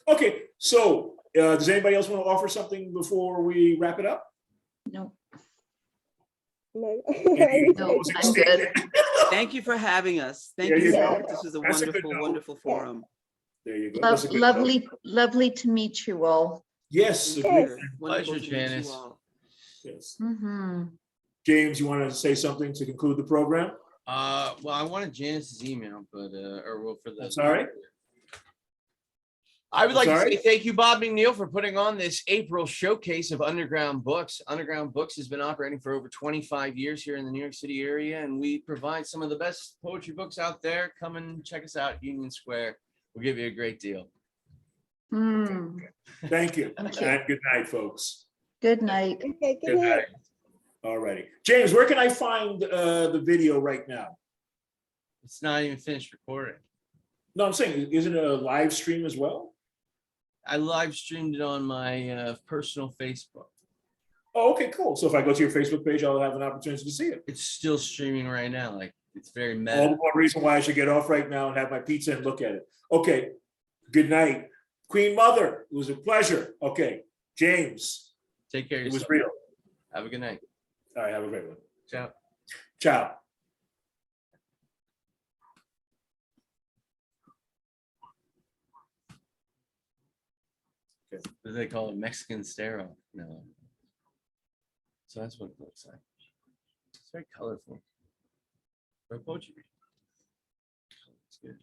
Okay, so does anybody else want to offer something before we wrap it up? No. no. No, I'm good. Thank you for having us. Thank There you you so go. much. This was a That's a good wonderful, note. wonderful forum. There you go. That's a good Lovely, note. lovely to meet you all. Yes, Yes. agreed. Wonderful Pleasure, to meet you Janice. all. Yes. Mhm. James, you want to say something to conclude the program? Well, I wanted Janice's email, but for the. I'm sorry? I would like to Sorry? say thank you, Bob McNeil, for putting on this April showcase of Underground Books. Underground Books has been operating for over 25 years here in the New York City area, and we provide some of the best poetry books out there. Come and check us out, Union Square. We'll give you a great deal. Hmm. Thank you. Thank you. And good night, folks. Good night. Okay, good night. All righty. James, where can I find the video right now? It's not even finished recording. No, I'm saying, isn't it a live stream as well? I live streamed it on my personal Facebook. Oh, okay, cool. So if I go to your Facebook page, I'll have an opportunity to see it. It's still streaming right now. Like, it's very All meta. the more reason why I should get off right now and have my pizza and look at it. Okay, good night. Queen Mother, it was a pleasure. Okay, James, Take care of it was yourself. real. Have a good night. All right, have a great one. Ciao. Ciao. What do they call it? Mexican sterile? No. So that's what it looks like. It's very colorful. For a poetry reading. It's good.